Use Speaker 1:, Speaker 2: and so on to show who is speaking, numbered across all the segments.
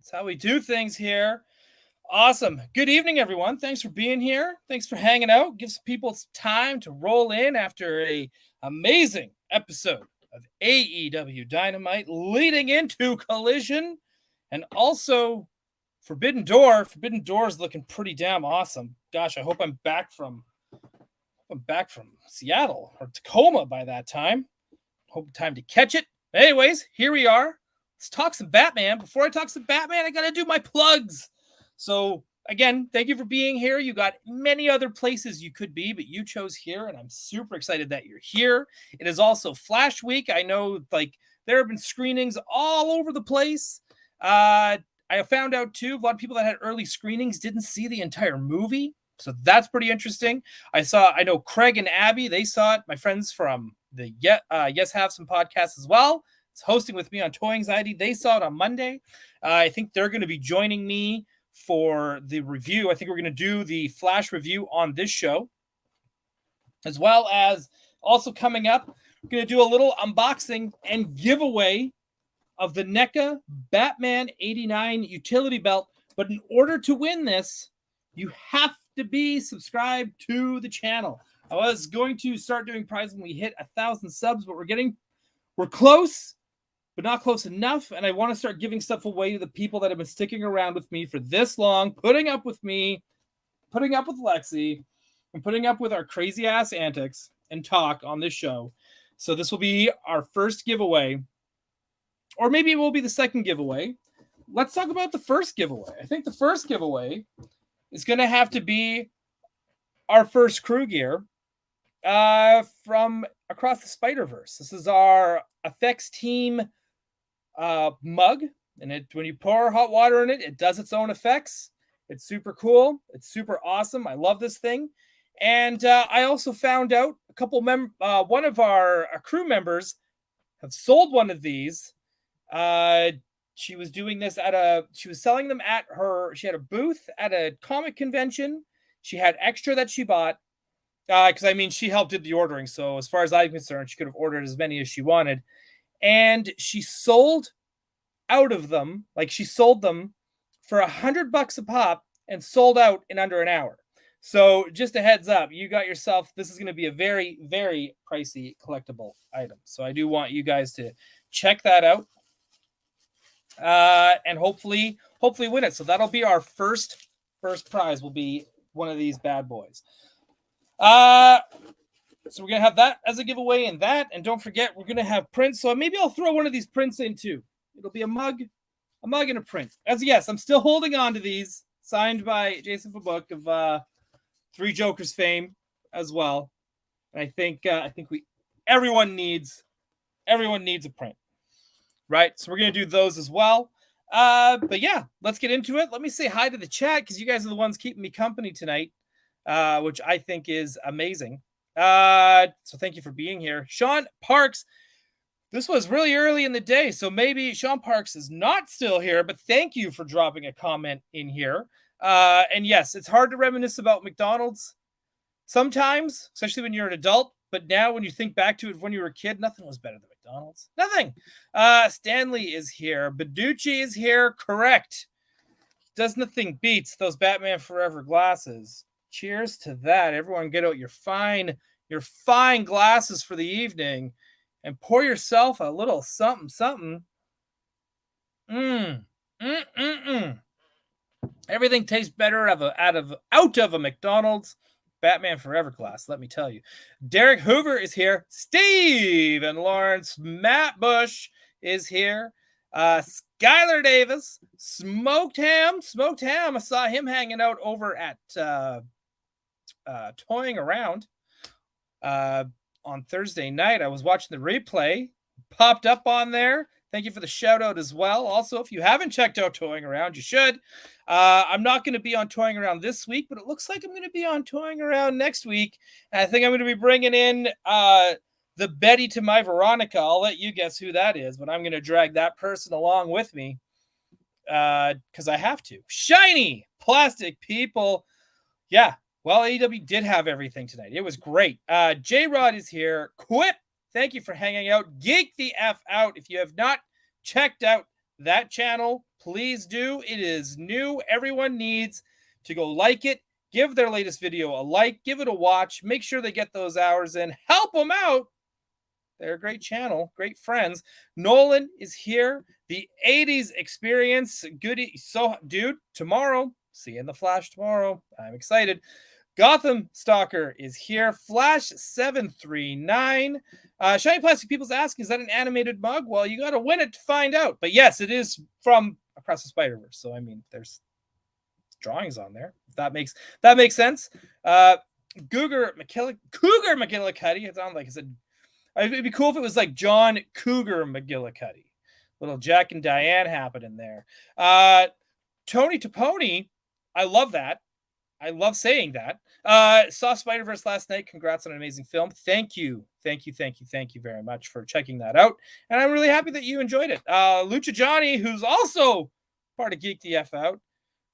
Speaker 1: That's how we do things here. Awesome. Good evening, everyone. Thanks for being here. Thanks for hanging out. Give some people time to roll in after a amazing episode of AEW Dynamite leading into Collision and also Forbidden Door. Forbidden Door is looking pretty damn awesome. Gosh, I hope I'm back from Seattle or Tacoma by that time. Hope time to catch it. Anyways, here we are. Let's talk some Batman. Before I talk some Batman, I got to do my plugs. So, again, thank you for being here. You got many other places you could be, but you chose here, and I'm super excited that you're here. It is also Flash Week. I know, there have been screenings all over the place. I found out, too, a lot of people that had early screenings didn't see the entire movie, so that's pretty interesting. I know Craig and Abby, they saw it. My friends from the Yes Have Some podcast as well. It's hosting with me on Toy Anxiety. They saw it on Monday. I think they're going to be joining me for the review. I think we're going to do the Flash review on this show, as well as also coming up, we're going to do a little unboxing and giveaway of the NECA Batman 89 utility belt. But in order to win this, you have to be subscribed to the channel. I was going to start doing prizes when we hit 1,000 subs, but we're close, but not close enough. And I want to start giving stuff away to the people that have been sticking around with me for this long, putting up with me, putting up with Lexi, and putting up with our crazy ass antics and talk on this show. So this will be our first giveaway, or maybe it will be the second giveaway. Let's talk about the first giveaway. I think the first giveaway is going to have to be our first crew gear from Across the Spider-Verse. This is our Effects Team mug, and when you pour hot water in it, it does its own effects. It's super cool. It's super awesome. I love this thing. And I also found out one of our crew members have sold one of these. She was doing this she was selling them she had a booth at a comic convention. She had extra that she bought. Because, she helped did the ordering. So as far as I'm concerned, she could have ordered as many as she wanted. And she sold out of them. She sold them for $100 a pop and sold out in under an hour. So just a heads up, you got yourself, this is going to be a very, very pricey collectible item. So I do want you guys to check that out. And hopefully win it. So that'll be our first prize, will be one of these bad boys. So we're going to have that as a giveaway and don't forget, we're going to have prints. So maybe I'll throw one of these prints in too. It'll be a mug and a print. Yes, I'm still holding on to these, signed by Jason Fabook of Three Jokers fame as well. And I think everyone needs a print, right? So we're going to do those as well. But yeah, let's get into it. Let me say hi to the chat, because you guys are the ones keeping me company tonight. Which I think is amazing. So thank you for being here. Sean Parks, this was really early in the day, so maybe Sean Parks is not still here, but thank you for dropping a comment in here. And yes, it's hard to reminisce about McDonald's sometimes, especially when you're an adult, but now when you think back to it when you were a kid, nothing was better than McDonald's. Nothing. Stanley is here. Beducci is here. Correct. Does nothing beats those Batman Forever glasses. Cheers to that. Everyone get out your fine glasses for the evening and pour yourself a little something. Everything tastes better out of a McDonald's Batman Forever glass, let me tell you. Derek Hoover is here. Steve and Lawrence. Matt Bush is here. Skylar Davis. Smoked Ham. I saw him hanging out over at Toying Around on Thursday night. I was watching the replay, popped up on there. Thank you for the shout out as well. Also, if you haven't checked out Toying Around, you should. I'm not going to be on Toying Around this week, but it looks like I'm going to be on Toying Around next week. And I think I'm going to be bringing in the Betty to my Veronica. I'll let you guess who that is, but I'm going to drag that person along with me because I have to. Shiny plastic people. Yeah. Well, AEW did have everything tonight. It was great. J-Rod is here. Quip, thank you for hanging out. Geek the F out. If you have not checked out that channel, Please do. It is new. Everyone needs to go like it. Give their latest video a like. Give it a watch. Make sure they get those hours in. Help them out. They're a great channel, great friends. Nolan is here. The 80s experience. Goody. So, dude, tomorrow. See you in the Flash tomorrow. I'm excited. Gotham Stalker is here. Flash 739. Shiny Plastic People's asking, is that an animated mug? Well, you got to win it to find out. But yes, it is from Across the Spider-Verse. So, I mean, there's drawings on there. If that makes sense. Cougar McGillicuddy. It sounds like I said. It'd be cool if it was like John Cougar McGillicuddy. Little Jack and Diane happening there. Tony Toponi. I love that. I love saying that. Saw Spider-Verse last night. Congrats on an amazing film. Thank you very much for checking that out. And I'm really happy that you enjoyed it. Lucha Johnny, who's also part of Geek the F Out.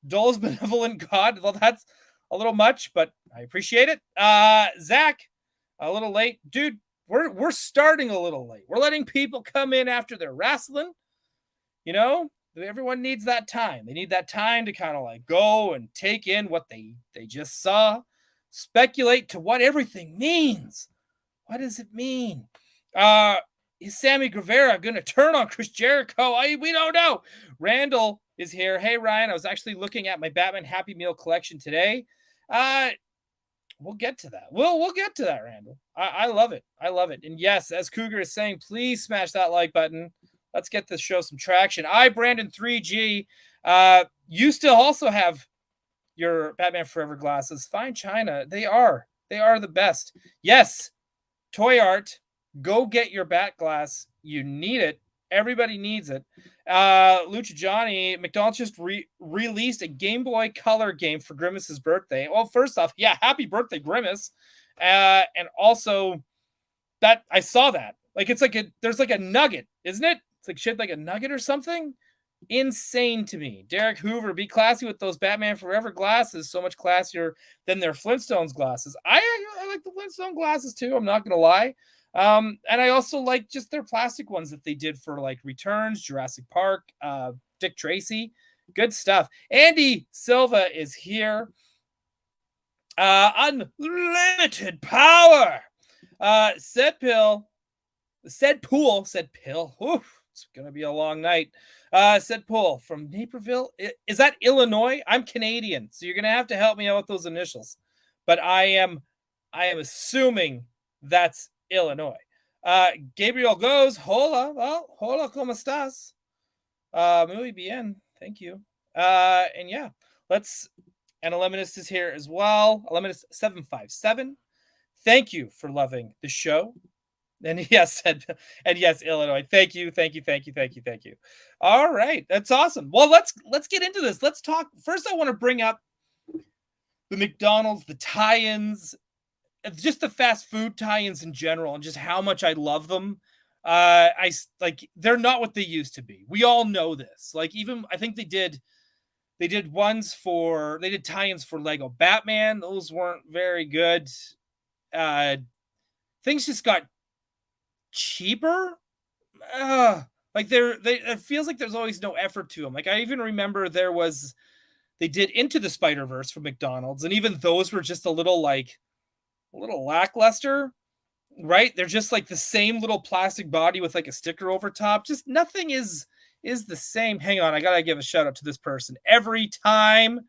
Speaker 1: Dole's Benevolent God. Well, that's a little much, but I appreciate it. Zach, a little late. Dude, we're starting a little late. We're letting people come in after they're wrestling. You know, everyone needs that time. They need that time to kind of like go and take in what they just saw, speculate to what everything means. What does it mean? Is Sammy Guevara going to turn on Chris Jericho? We don't know. Randall is here. Hey, Ryan, I was actually looking at my Batman Happy Meal collection today. We'll get to that. We'll get to that, Randall. I love it. I love it. And yes, as Cougar is saying, please smash that like button. Let's get this show some traction. Brandon 3G. You still also have your Batman Forever glasses. Fine China. They are the best. Yes. Toy Art. Go get your Bat glass. You need it. Everybody needs it. Lucha Johnny, McDonald's just released a Game Boy Color game for Grimace's birthday. Well, first off, yeah, happy birthday, Grimace. And also that I saw that. Like it's like there's like a nugget, isn't it? It's like shaped like a nugget or something. Insane to me. Derek Hoover, be classy with those Batman Forever glasses. So much classier than their Flintstones glasses. I like the Flintstone glasses too. I'm not gonna lie. And I also like just their plastic ones that they did for like Returns, Jurassic Park, Dick Tracy. Good stuff. Andy Silva is here. Unlimited power. Said Pool. Oof, it's gonna be a long night. Said Pool from Naperville. Is that Illinois? I'm Canadian, so you're gonna have to help me out with those initials. But I am assuming that's Illinois. Gabriel goes, hola, ¿cómo estás? Muy bien, thank you. And yeah, and Eleminus is here as well. Eleminus 757. Thank you for loving the show. And yes, Illinois. Thank you. All right, that's awesome. Well, let's get into this. Let's talk. First, I want to bring up the McDonald's, the tie-ins, just the fast food tie-ins in general, and just how much I love them. They're not what they used to be. We all know this. Like, even I think they did tie-ins for Lego Batman. Those weren't very good. Things just got cheaper. It feels like there's always no effort to them. Like, I even remember they did Into the Spider-Verse from McDonald's, and even those were just a little lackluster, right? They're just like the same little plastic body with like a sticker over top. Just nothing is the same. Hang on, I gotta give a shout out to this person every time.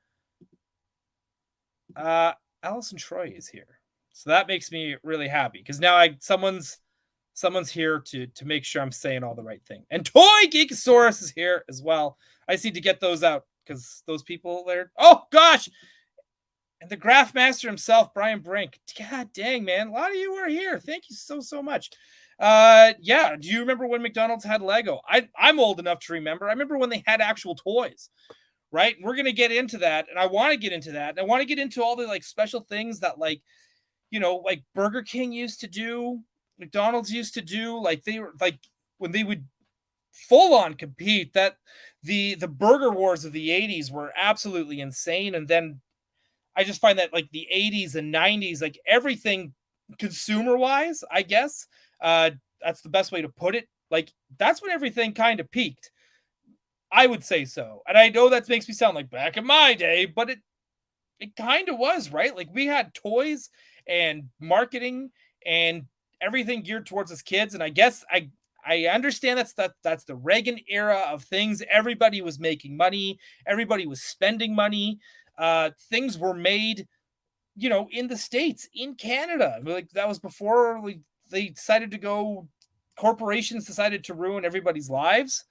Speaker 1: Allison Troy is here, so that makes me really happy because now someone's here to make sure I'm saying all the right thing. And Toy Geekosaurus is here as well. I just need to get those out because those people there. Oh gosh. And the Graph Master himself, Brian Brink. God dang, man. A lot of you are here. Thank you so much. Yeah. Do you remember when McDonald's had Lego? I'm old enough to remember. I remember when they had actual toys, right? We're going to get into that. And I want to get into that. And I want to get into all the like special things that like Burger King used to do, McDonald's used to do. Like they were like when they would full on compete, that the burger wars of the 80s were absolutely insane. And then I just find that like the 80s and 90s, like everything consumer wise, I guess, that's the best way to put it. Like that's when everything kind of peaked. I would say so. And I know that makes me sound like back in my day, but it kind of was, right? Like we had toys and marketing and everything geared towards us kids. And I guess I understand that's the Reagan era of things. Everybody was making money, everybody was spending money. Things were made, in the States, in Canada. Like that was before they decided to go. Corporations decided to ruin everybody's lives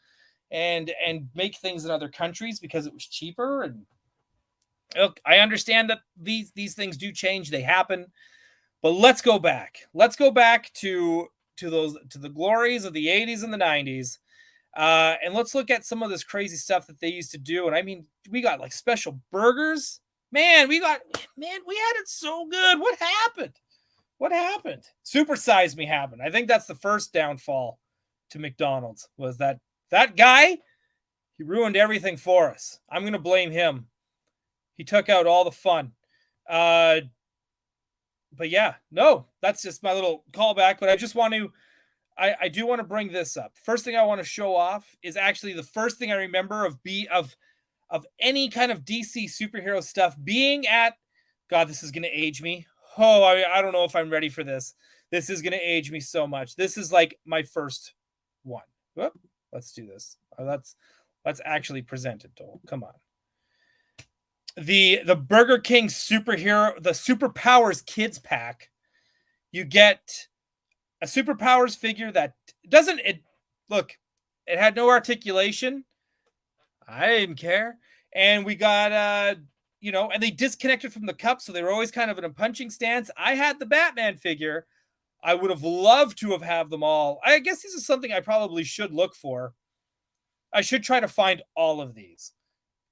Speaker 1: and make things in other countries because it was cheaper. And look, I understand that these things do change, they happen, but let's go back. Let's go back to the glories of the 80s and the 90s. And let's look at some of this crazy stuff that they used to do. And I mean, we got like special burgers. Man, we had it so good. What happened? What happened? Super Size Me happened. I think that's the first downfall to McDonald's, was that guy, he ruined everything for us. I'm going to blame him. He took out all the fun. But yeah, no, that's just my little callback. But I just want to, I do want to bring this up. First thing I want to show off is actually the first thing I remember of any kind of DC superhero stuff being at. God, this is going to age me. Oh, I don't know if I'm ready for this. This is going to age me so much. This is like my first one. Whoop, let's do this. Let's actually present it, Dole. Come on. The Burger King superhero, the Superpowers Kids Pack. You get a Superpowers figure that doesn't it look, it had no articulation. I didn't care. And we got and they disconnected from the cup, so they were always kind of in a punching stance. I had the Batman figure. I would have loved to have them all. I guess this is something I probably should look for. I should try to find all of these.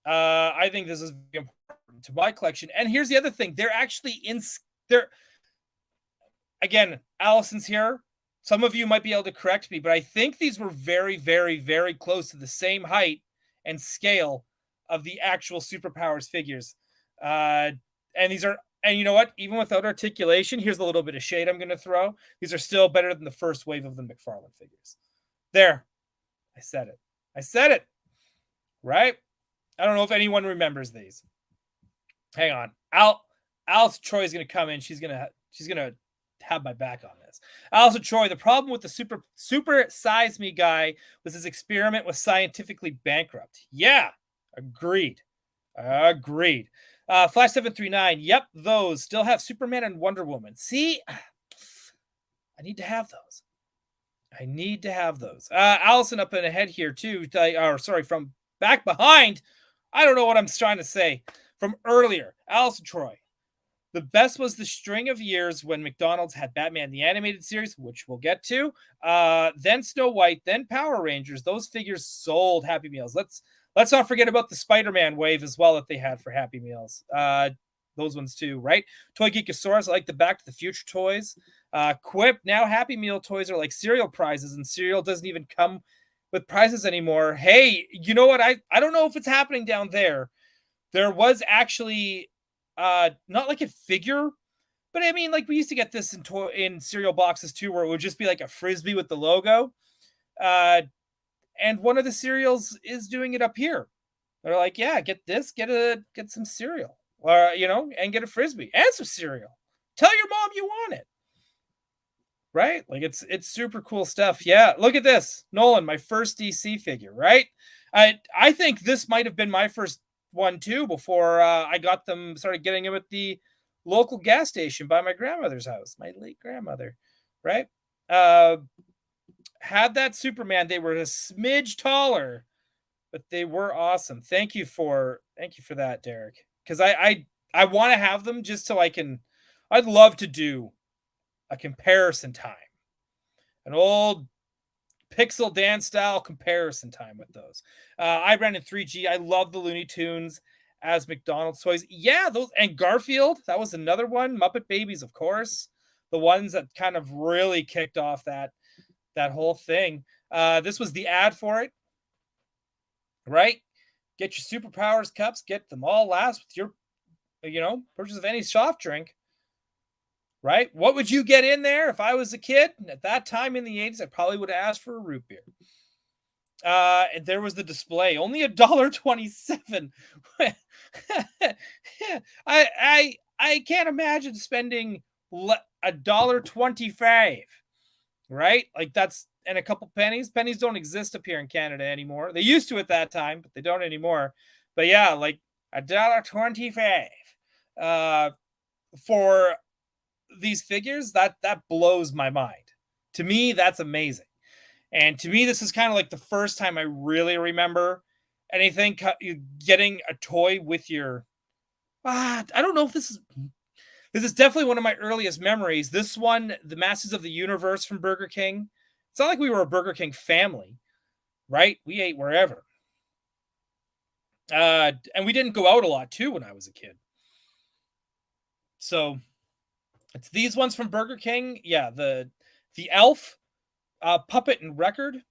Speaker 1: I think this is important to my collection. And here's the other thing. They're actually they're again, Allison's here. Some of you might be able to correct me, but I think these were very, very, very close to the same height and scale of the actual Superpowers figures. And you know what? Even without articulation, here's a little bit of shade I'm going to throw. These are still better than the first wave of the McFarlane figures. There. I said it. I said it. Right? I don't know if anyone remembers these. Hang on. Alice Troy is going to come in. She's going to have my back on this. Alice Troy, the problem with the super size me guy was his experiment was scientifically bankrupt. Yeah. Agreed. Flash 739. Yep, those still have Superman and Wonder Woman. See, I need to have those. Allison up and ahead here too. From back behind. I don't know what I'm trying to say. From earlier, Allison Troy. The best was the string of years when McDonald's had Batman the Animated Series, which we'll get to. Then Snow White, then Power Rangers. Those figures sold Happy Meals. Let's not forget about the Spider-Man wave as well that they had for Happy Meals. Those ones too, right? Toy Geekosaurus, I like the Back to the Future toys. Quip, now Happy Meal toys are like cereal prizes, and cereal doesn't even come with prizes anymore. Hey, you know what? I don't know if it's happening down there. There was actually not like a figure, but I mean, like we used to get this in cereal boxes too, where it would just be like a Frisbee with the logo. And one of the cereals is doing it up here. They're like, yeah, get this, get some cereal, or and get a Frisbee and some cereal. Tell your mom you want it, right? Like it's super cool stuff. Yeah, look at this, Nolan, my first DC figure, right? I think this might have been my first one too before I started getting them at the local gas station by my grandmother's house, my late grandmother, right? Had that Superman. They were a smidge taller, but they were awesome. Thank you for that, Derek. Because I want to have them just so I'd love to do a comparison time, an old Pixel dance style comparison time with those. I ran in 3G. I love the Looney Tunes as McDonald's toys. Yeah, those, and Garfield. That was another one. Muppet Babies, of course. The ones that kind of really kicked off that whole thing. This was the ad for it, right? Get your Superpowers cups. Get them all last with your, purchase of any soft drink. Right? What would you get in there if I was a kid? At that time in the 80s, I probably would have asked for a root beer. And there was the display, only $1.27. I can't imagine spending $1.25, right? Like that's and a couple pennies. Pennies don't exist up here in Canada anymore. They used to at that time, but they don't anymore. But yeah, like $1.25 uh for these figures, that blows my mind. To me, that's amazing. And to me, this is kind of like the first time I really remember anything getting a toy with your. I don't know if this is definitely one of my earliest memories. This one, the Masters of the Universe from Burger King. It's not like we were a Burger King family, right? We ate wherever. And we didn't go out a lot too when I was a kid. So it's these ones from Burger King. Yeah, the Elf, Puppet and Record,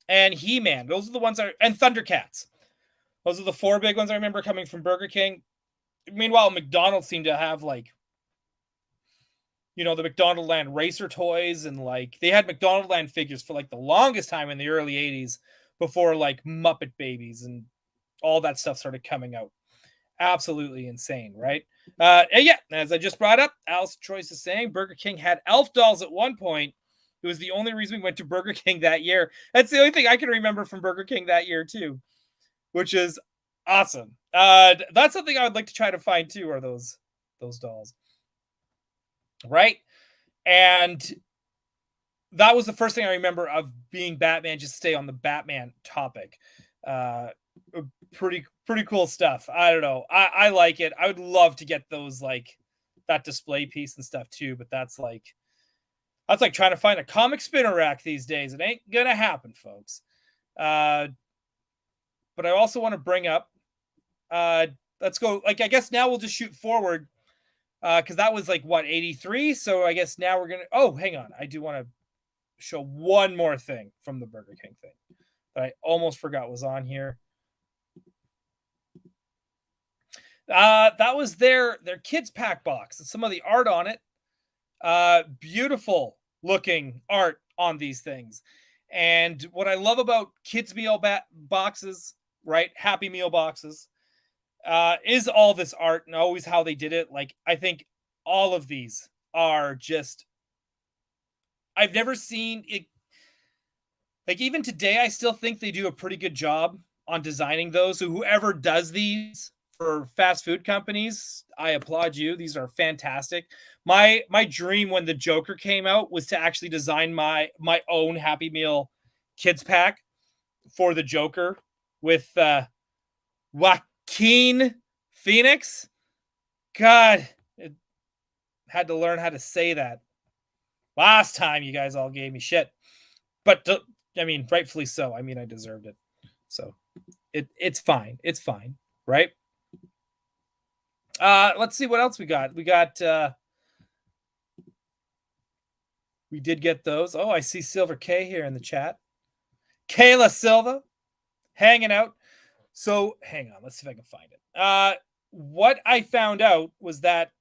Speaker 1: and He-Man. Those are the ones and Thundercats. Those are the four big ones I remember coming from Burger King. Meanwhile, McDonald's seemed to have like, the McDonald Land racer toys, and like they had McDonald Land figures for like the longest time in the early 80s before like Muppet Babies and all that stuff started coming out. Absolutely insane, right? And yeah, as I just brought up, Alice Choice is saying Burger King had elf dolls at one point. It was the only reason we went to Burger King that year. That's the only thing I can remember from Burger King that year too, which is awesome. That's something I would like to try to find too, are those dolls, right? And that was the first thing I remember of being Batman. Just stay on the Batman topic. Pretty cool stuff. I don't know. I like it. I would love to get those, like that display piece and stuff too, but that's like trying to find a comic spinner rack these days. It ain't gonna happen, folks. But I also want to bring up let's go, like, I guess now we'll just shoot forward, because that was like what, 83. So I guess now we're gonna hang on, I do want to show one more thing from the Burger King thing that I almost forgot was on here. That was their kids pack box. Some of the art on it, beautiful looking art on these things. And what I love about kids meal boxes, right, Happy Meal boxes, is all this art and always how they did it. Like, I think all of these are just, I've never seen it. Like, even today, I still think they do a pretty good job on designing those. So whoever does these for fast food companies, I applaud you. These are fantastic. My dream when the Joker came out was to actually design my own Happy Meal kids pack for the Joker with Joaquin Phoenix. God, it had to learn how to say that. Last time you guys all gave me shit. But I mean, rightfully so. I mean, I deserved it. So it's fine. It's fine, right? Let's see what else we got. We did get those. Oh, I see Silver K here in the chat. Kayla Silva hanging out. So hang on, let's see if I can find it. What I found out was that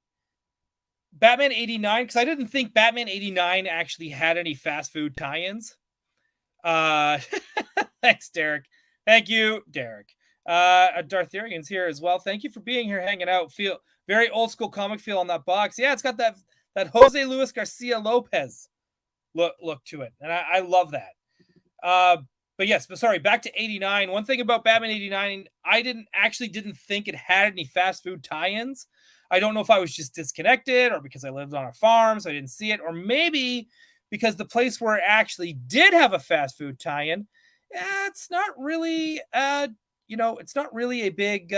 Speaker 1: Batman 89, because I didn't think Batman 89 actually had any fast food tie-ins. Thanks, Derek. Thank you, Derek. Dartharian's here as well. Thank you for being here, hanging out. Feel very old school comic feel on that box. Yeah, it's got that Jose Luis Garcia Lopez look to it, and I love that. But yes, but sorry, back to 89. One thing about Batman 89, I didn't think it had any fast food tie-ins. I don't know if I was just disconnected or because I lived on a farm, so I didn't see it, or maybe because the place where it actually did have a fast food tie-in, it's not really, it's not really a big,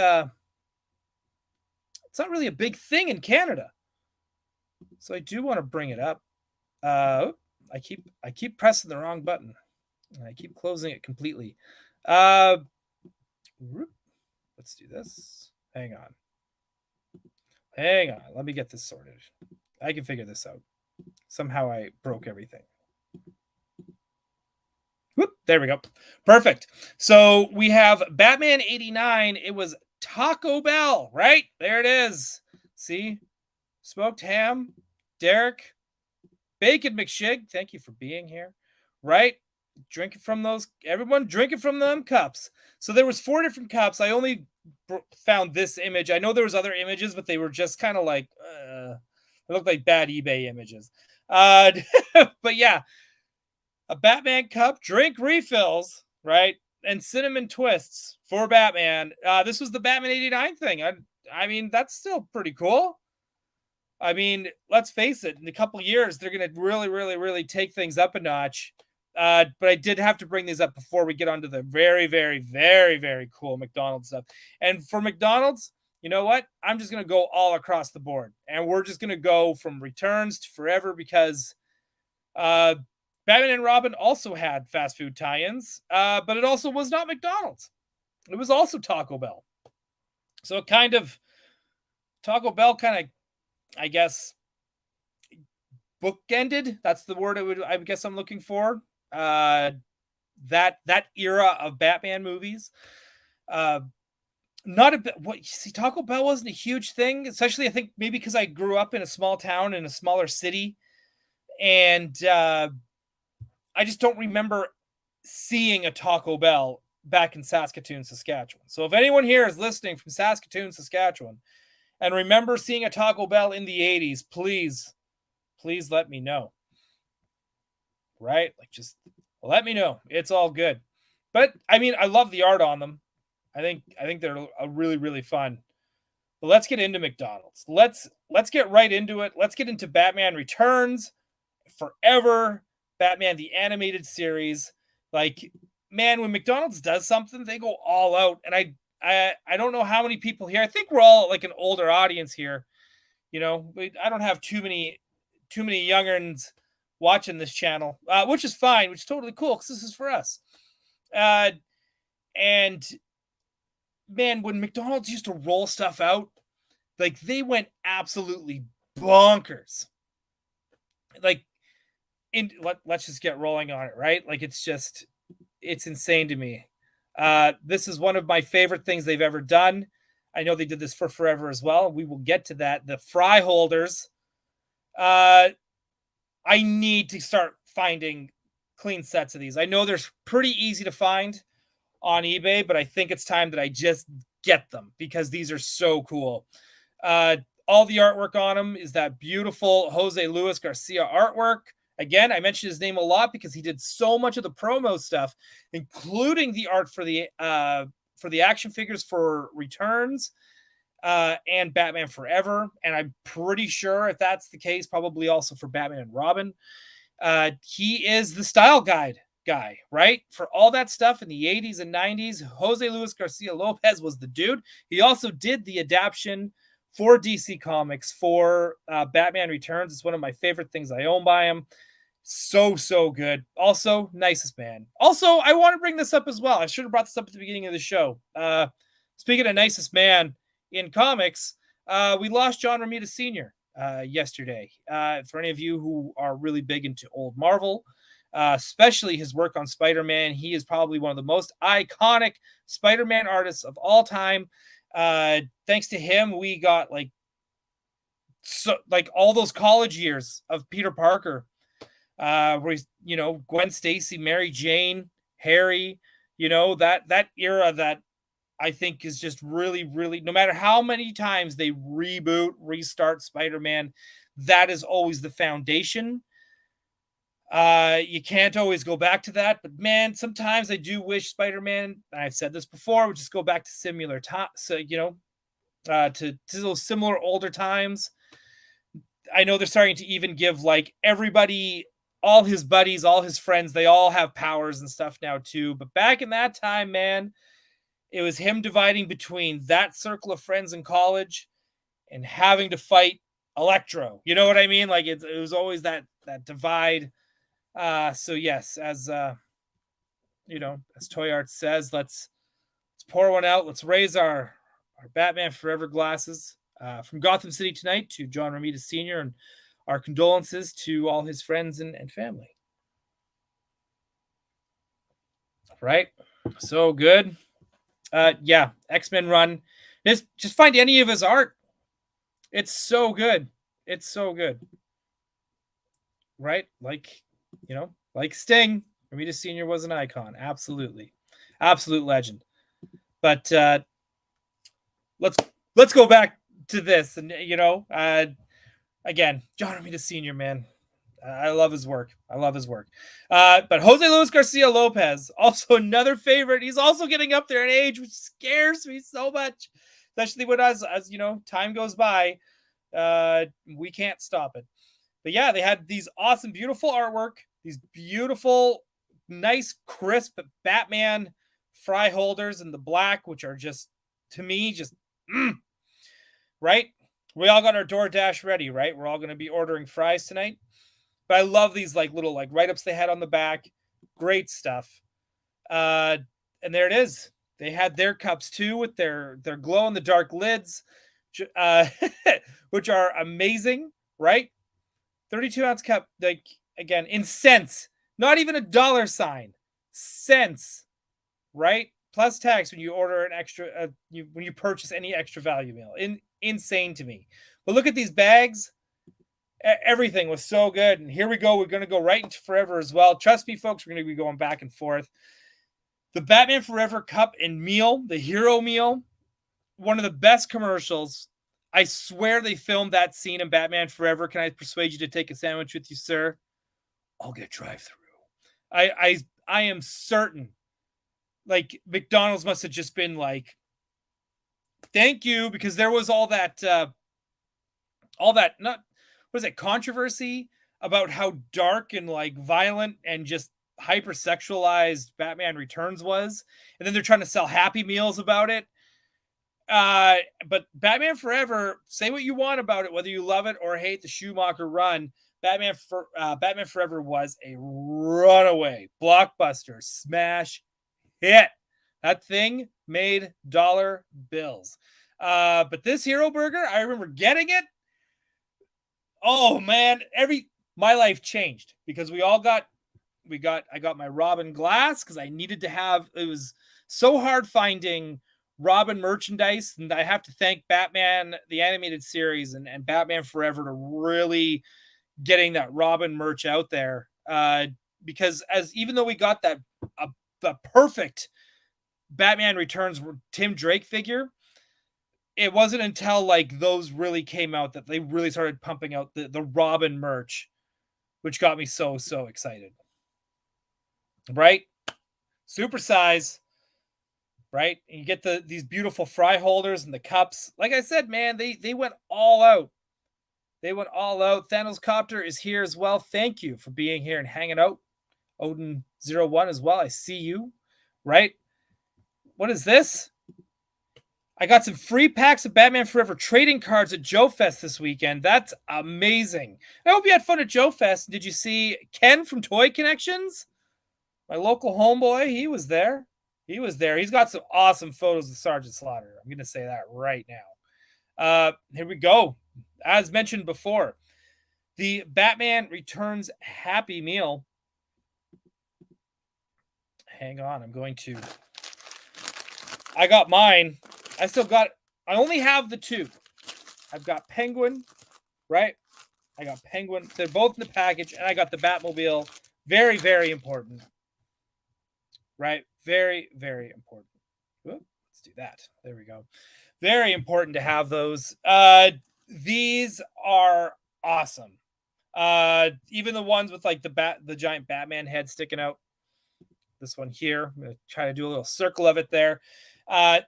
Speaker 1: thing in Canada. So I do want to bring it up. I keep pressing the wrong button. I keep closing it completely. Let's do this. Hang on. Let me get this sorted. I can figure this out. Somehow I broke everything. Whoop, there we go. Perfect. So we have Batman 89. It was Taco Bell, right? There it is. See? Smoked ham. Derek. Bacon McShig. Thank you for being here. Right? Drinking from those, everyone drinking from them cups. So there was 4 different cups. I only found this image. I know there was other images, but they were just kind of like, they looked like bad eBay images. Uh, but yeah, a Batman cup, drink refills, right? And cinnamon twists for Batman. This was the Batman 89 thing. I mean, that's still pretty cool. I mean, let's face it, in a couple years, they're going to really, really, really take things up a notch. But I did have to bring these up before we get onto the very, very, very, very cool McDonald's stuff. And for McDonald's, you know what? I'm just going to go all across the board. And we're just going to go from returns to forever because uh, Batman and Robin also had fast food tie-ins, but it also was not McDonald's. It was also Taco Bell. So it kind of, Taco Bell kind of, I guess, bookended. That's the word I guess I'm looking for. That era of Batman movies. Not a bit. What you see, Taco Bell wasn't a huge thing, especially I think maybe because I grew up in a small town in a smaller city, and I just don't remember seeing a Taco Bell back in Saskatoon, Saskatchewan. So if anyone here is listening from Saskatoon, Saskatchewan, and remember seeing a Taco Bell in the 80s, please let me know. Right? Like, just let me know. It's all good. But I mean, I love the art on them. I think they're a really, really fun. But let's get into McDonald's. Let's get right into it. Let's get into Batman Returns, Forever, Batman the Animated Series. Like, man, when McDonald's does something, they go all out. And I don't know how many people here. I think we're all like an older audience here. You know, I don't have too many youngerns watching this channel, which is fine, which is totally cool because this is for us. And man, when McDonald's used to roll stuff out, like they went absolutely bonkers. Like, let's just get rolling on it, right? Like it's insane to me. This is one of my favorite things they've ever done. I know they did this for Forever as well. We will get to that. The fry holders. I need to start finding clean sets of these. I know they're pretty easy to find on eBay, but I think it's time that I just get them because these are so cool. All the artwork on them is that beautiful Jose Luis Garcia artwork. Again, I mentioned his name a lot because he did so much of the promo stuff, including the art for the action figures for Returns and Batman Forever. And I'm pretty sure if that's the case, probably also for Batman and Robin. He is the style guide guy, right? For all that stuff in the 80s and 90s, Jose Luis Garcia Lopez was the dude. He also did the adaptation for DC Comics for Batman Returns. It's one of my favorite things I own by him. So good. Also, nicest man. Also, I want to bring this up as well. I should have brought this up at the beginning of the show. Speaking of nicest man in comics, we lost John Romita Sr. Yesterday. For any of you who are really big into old Marvel, especially his work on Spider-Man, he is probably one of the most iconic Spider-Man artists of all time. Thanks to him, we got like all those college years of Peter Parker, where he's, you know, Gwen Stacy, Mary Jane, Harry, you know, that era that I think is just really, really, no matter how many times they restart Spider-Man, that is always the foundation. You can't always go back to that, but man, sometimes I do wish Spider-Man, and I've said this before, would just go back to similar time. So, you know, to those similar older times. I know they're starting to even give like everybody, all his buddies, all his friends, they all have powers and stuff now too. But back in that time, man, it was him dividing between that circle of friends in college and having to fight Electro. You know what I mean? Like it was always that divide. So yes, as you know, as Toy Art says, let's pour one out. Let's raise our Batman Forever glasses. From Gotham City tonight to John Romita Sr. and our condolences to all his friends and family. Right? So good. Yeah, X-Men run. Just find any of his art. It's so good. It's so good. Right? Like, you know, like Sting, Romita Sr. was an icon. Absolutely. Absolute legend. But let's go back to this. And, again, John Romita Sr., man. I love his work. But Jose Luis Garcia Lopez, also another favorite. He's also getting up there in age, which scares me so much, especially when as time goes by, we can't stop it. But yeah, they had these awesome, beautiful artwork, these beautiful, nice, crisp Batman fry holders in the black, which are just, to me, right? We all got our DoorDash ready, right? We're all going to be ordering fries tonight. But I love these little write-ups they had on the back. Great stuff. And there it is. They had their cups too with their glow-in-the-dark lids, which are amazing, right? 32-ounce cup, again, in cents. Not even a dollar sign. Cents, right? Plus tax when you order an extra, when you purchase any extra value meal. Insane to me. But look at these bags. Everything was so good. And here we go. We're going to go right into Forever as well. Trust me, folks, we're going to be going back and forth. The Batman Forever cup and meal, the hero meal, one of the best commercials. I swear they filmed that scene in Batman Forever. Can I persuade you to take a sandwich with you, sir? I'll get drive-through. I am certain. McDonald's must have just been like, thank you, because there was all that controversy about how dark and violent and just hypersexualized Batman Returns was, and then they're trying to sell Happy Meals about it. But Batman Forever, say what you want about it, whether you love it or hate the Schumacher run, Batman Forever was a runaway blockbuster smash hit. That thing made dollar bills. But this Hero Burger, I remember getting it. Oh man, my life changed because I got my Robin glass because I needed to have, it was so hard finding Robin merchandise, and I have to thank Batman the Animated Series and Batman Forever to really getting that Robin merch out there. Because even though we got the perfect Batman Returns Tim Drake figure, it wasn't until those really came out that they really started pumping out the Robin merch, which got me so excited. Right? Super size. Right? And you get these beautiful fry holders and the cups. Like I said, man, they went all out. They went all out. Thanos Copter is here as well. Thank you for being here and hanging out. Odin01 as well. I see you. Right? What is this? I got some free packs of Batman Forever trading cards at Joe Fest this weekend. That's amazing. I hope you had fun at Joe Fest. Did you see Ken from Toy Connections? My local homeboy, he was there. He's got some awesome photos of Sergeant Slaughter. I'm going to say that right now. Here we go. As mentioned before, the Batman Returns Happy Meal. Hang on. I got mine. I only have the two. I've got Penguin, right? I got Penguin. They're both in the package, and I got the Batmobile. Very, very important. Right? Very, very important. Let's do that. There we go. Very important to have those. These are awesome. Even the ones with the giant Batman head sticking out. This one here. I'm going to try to do a little circle of it there.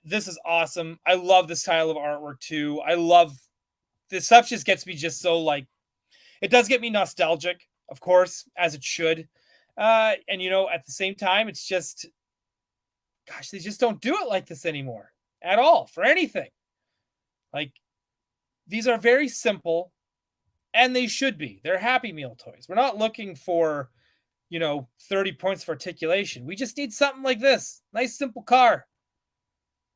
Speaker 1: This is awesome. I love the style of artwork too. I love this stuff. Just gets me just so it does get me nostalgic, of course, as it should. And at the same time, it's just, gosh, they just don't do it like this anymore at all for anything. These are very simple, and they should be. They're Happy Meal toys. We're not looking for, 30 points of articulation. We just need something like this. Nice, simple car.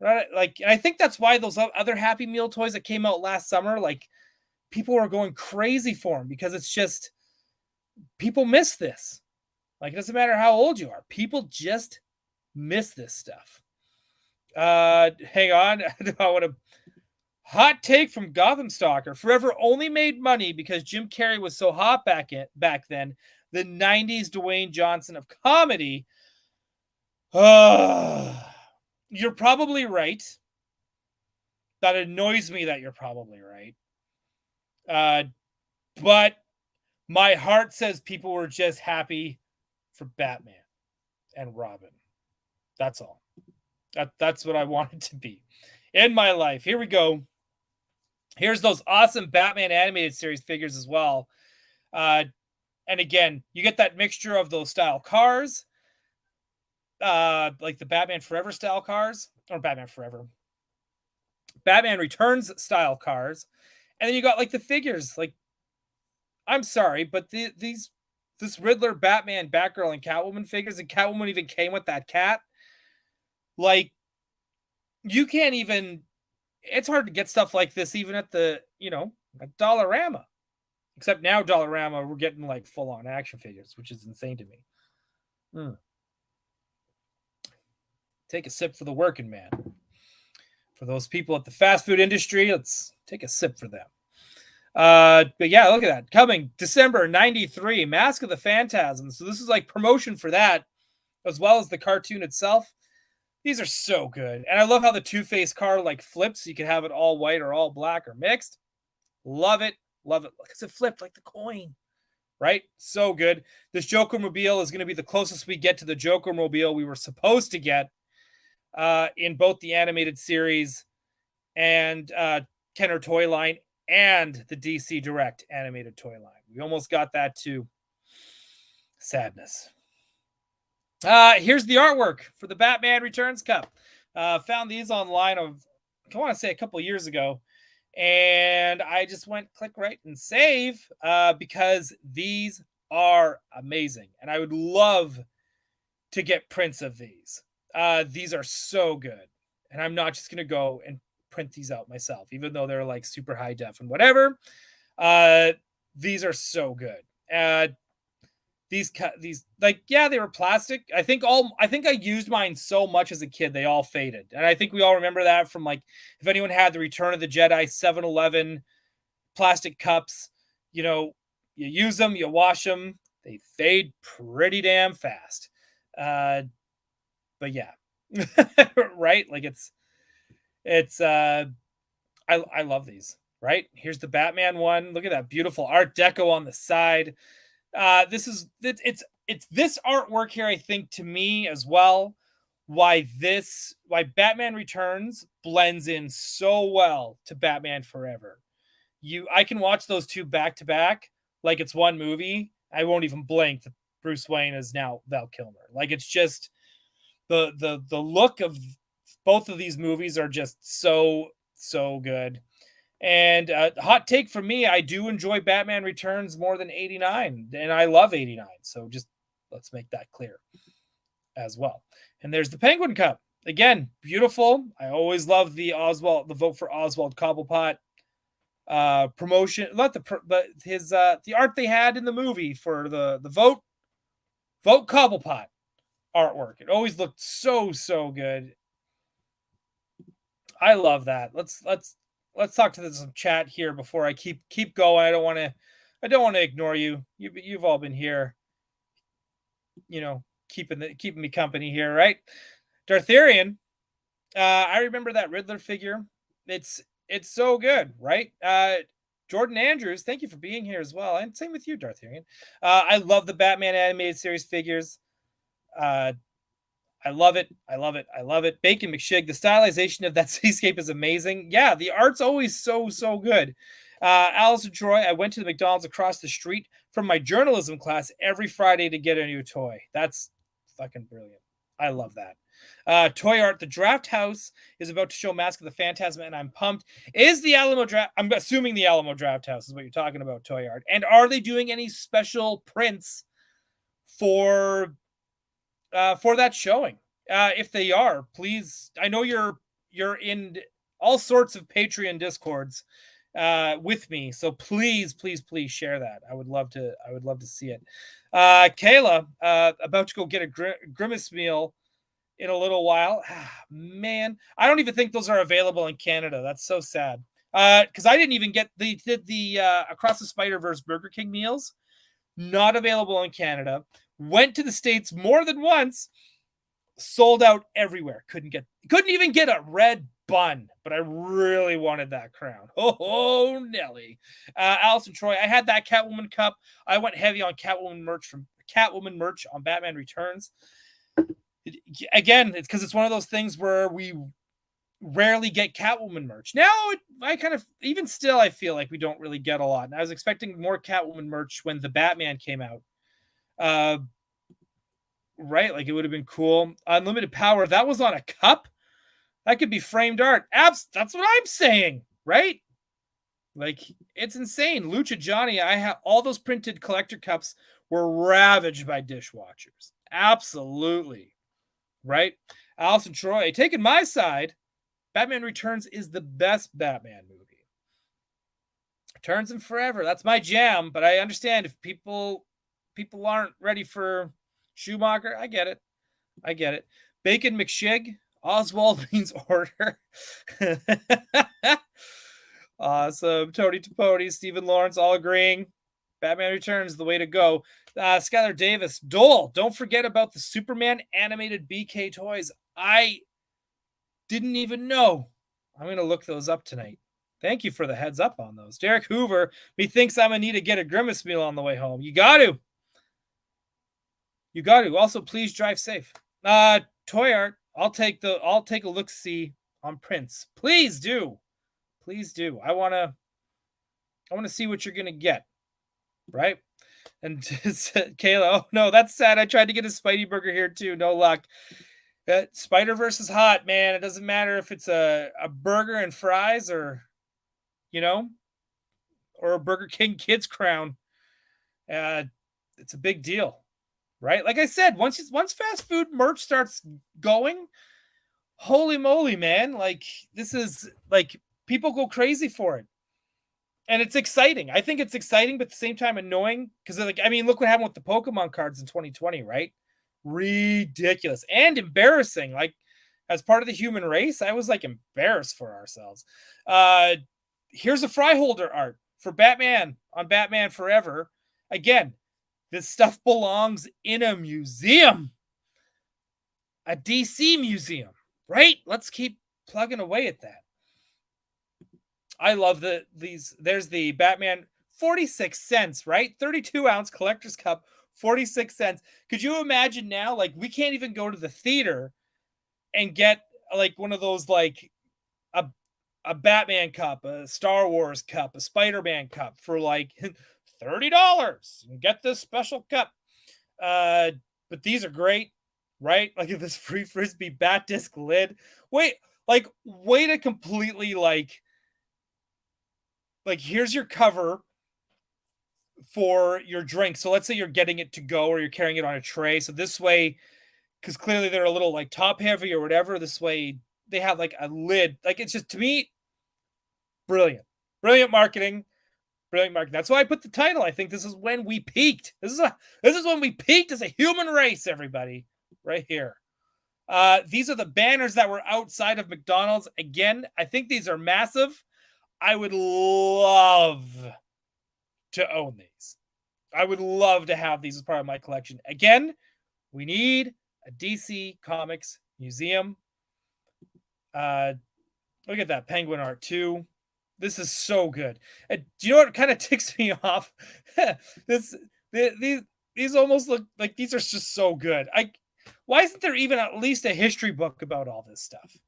Speaker 1: Right? I think that's why those other Happy Meal toys that came out last summer, people were going crazy for them, because it's just, people miss this. It doesn't matter how old you are. People just miss this stuff. Hang on. I want to hot take from Gotham Stalker. Forever only made money because Jim Carrey was so hot back then the 90s Dwayne Johnson of comedy. You're probably right. That annoys me that you're probably right. But my heart says people were just happy for Batman and Robin. That's all. That's what I want it to be in my life. Here we go. Here's those awesome Batman animated series figures as well. And again, you get that mixture of those style cars, like the Batman Forever style cars, or Batman Forever, Batman Returns style cars, and then you got like the figures. Like, I'm sorry, but this Riddler, Batman, Batgirl, and Catwoman figures, and Catwoman even came with that cat. Like, you can't even. It's hard to get stuff like this even at the at Dollarama. Except now Dollarama, we're getting like full on action figures, which is insane to me. Take a sip for the working man. For those people at the fast food industry, let's take a sip for them. But yeah, look at that. Coming December 93, Mask of the Phantasm. So this is like promotion for that, as well as the cartoon itself. These are so good. And I love how the Two-Face car like flips. You can have it all white or all black or mixed. Love it. Love it. Because it flipped like the coin. Right? So good. This Joker Mobile is going to be the closest we get to the Joker Mobile we were supposed to get in both the animated series and Kenner toy line and the DC Direct animated toy line. We almost got that too. Sadness. Here's the artwork for the Batman Returns Cup. Found these online I want to say a couple of years ago. And I just went click right and save because these are amazing. And I would love to get prints of these. These are so good. And I'm not just going to go and print these out myself, even though they're like super high def and whatever. These are so good. These like, yeah, they were plastic. I think I used mine so much as a kid, they all faded. And I think we all remember that from like, if anyone had the Return of the Jedi 7-Eleven plastic cups, you use them, you wash them, they fade pretty damn fast. But yeah, right. Like it's I love these, right? Here's the Batman one. Look at that beautiful Art Deco on the side. It's this artwork here, I think, to me as well, why Batman Returns blends in so well to Batman Forever. I can watch those two back to back like it's one movie. I won't even blink that Bruce Wayne is now Val Kilmer. Like, it's just the look of both of these movies are just so good. And hot take for me, I do enjoy Batman Returns more than 89, and I love 89. So just let's make that clear as well. And there's the Penguin Cup. Again, beautiful. I always love the vote for Oswald Cobblepot promotion. Not the art they had in the movie for the vote Cobblepot artwork. It always looked so good. I love that. Let's talk to some chat here before I keep going. I don't want to ignore you. You've all been here, keeping me company here, right? Dartharian. I remember that Riddler figure. It's so good, right? Jordan Andrews, thank you for being here as well. And same with you, Dartharian. I love the Batman animated series figures. I love it. Bacon McShig, the stylization of that seascape is amazing. Yeah, the art's always so good. Allison Troy, I went to the McDonald's across the street from my journalism class every Friday to get a new toy. That's fucking brilliant. I love that. Toy art, the Draft House is about to show Mask of the Phantasm, and I'm pumped. Is the Alamo Draft? I'm assuming the Alamo Draft House is what you're talking about, toy art. And are they doing any special prints for that showing? If they are, please. I know you're in all sorts of Patreon discords with me, so please share that. I would love to see it. Kayla, about to go get a Grimace meal in a little while. Man, I don't even think those are available in Canada. That's so sad. Because I didn't even get the Across the Spider-Verse Burger King meals. not available in Canada. Went to the States more than once, sold out everywhere. Couldn't even get a red bun, but I really wanted that crown. Oh, Nelly. Allison Troy, I had that Catwoman cup. I went heavy on Catwoman merch on Batman Returns. Again, it's because it's one of those things where we rarely get Catwoman merch. Now, I kind of, even still, I feel like we don't really get a lot. And I was expecting more Catwoman merch when the Batman came out. Right? Like, it would have been cool. Unlimited Power, that was on a cup. That could be framed art. That's what I'm saying, right? Like, it's insane. Lucha Johnny, I have all those printed collector cups were ravaged by dishwashers. Absolutely. Right? Allison Troy, taking my side, Batman Returns is the best Batman movie. Returns and Forever, that's my jam, but I understand if people aren't ready for Schumacher. I get it. Bacon McShig, Oswald means order. Awesome. Tony Taponi, Stephen Lawrence, all agreeing. Batman Returns, the way to go. Skylar Davis, Dole, don't forget about the Superman animated BK toys. I didn't even know. I'm going to look those up tonight. Thank you for the heads up on those. Derek Hoover, methinks I'm going to need to get a Grimace meal on the way home. You got to. Also, please drive safe. Toy art, I'll take a look-see on Prince. Please do. I want to see what you're going to get. Right? And Kayla, oh no, that's sad. I tried to get a Spidey burger here too. No luck. Spider-Verse is hot, man. It doesn't matter if it's a burger and fries or a Burger King Kids crown. It's a big deal, right? Like I said, once fast food merch starts going, holy moly, man. Like, this is like, people go crazy for it. And it's exciting. I think it's exciting, but at the same time annoying. Because, look what happened with the Pokemon cards in 2020, right? Ridiculous and embarrassing. Like, as part of the human race, I was like embarrassed for ourselves. Here's a Fryholder art for Batman on Batman Forever. Again, this stuff belongs in a museum. A DC museum, right? Let's keep plugging away at that. I love these. There's the Batman, 46 cents, right? 32-ounce collector's cup, 46 cents. Could you imagine now? Like, we can't even go to the theater and get like one of those, like a Batman cup, a Star Wars cup, a Spider-Man cup for like $30 and get this special cup. But these are great, right? Like, this free frisbee bat disc lid. Way to completely like here's your cover for your drink. So let's say you're getting it to go or you're carrying it on a tray. So this way, because clearly they're a little like top heavy or whatever, this way they have like a lid. Like, it's just, to me, brilliant marketing. That's why I put the title. I think this is when we peaked. This is when we peaked as a human race, everybody, right here. These are the banners that were outside of McDonald's. Again, I think these are massive. I would love to own these. I would love to have these as part of my collection. Again, we need a DC Comics museum. Look at that Penguin art too. This is so good. Do you know what kind of ticks me off? These almost look like these are just so good. Why isn't there even at least a history book about all this stuff?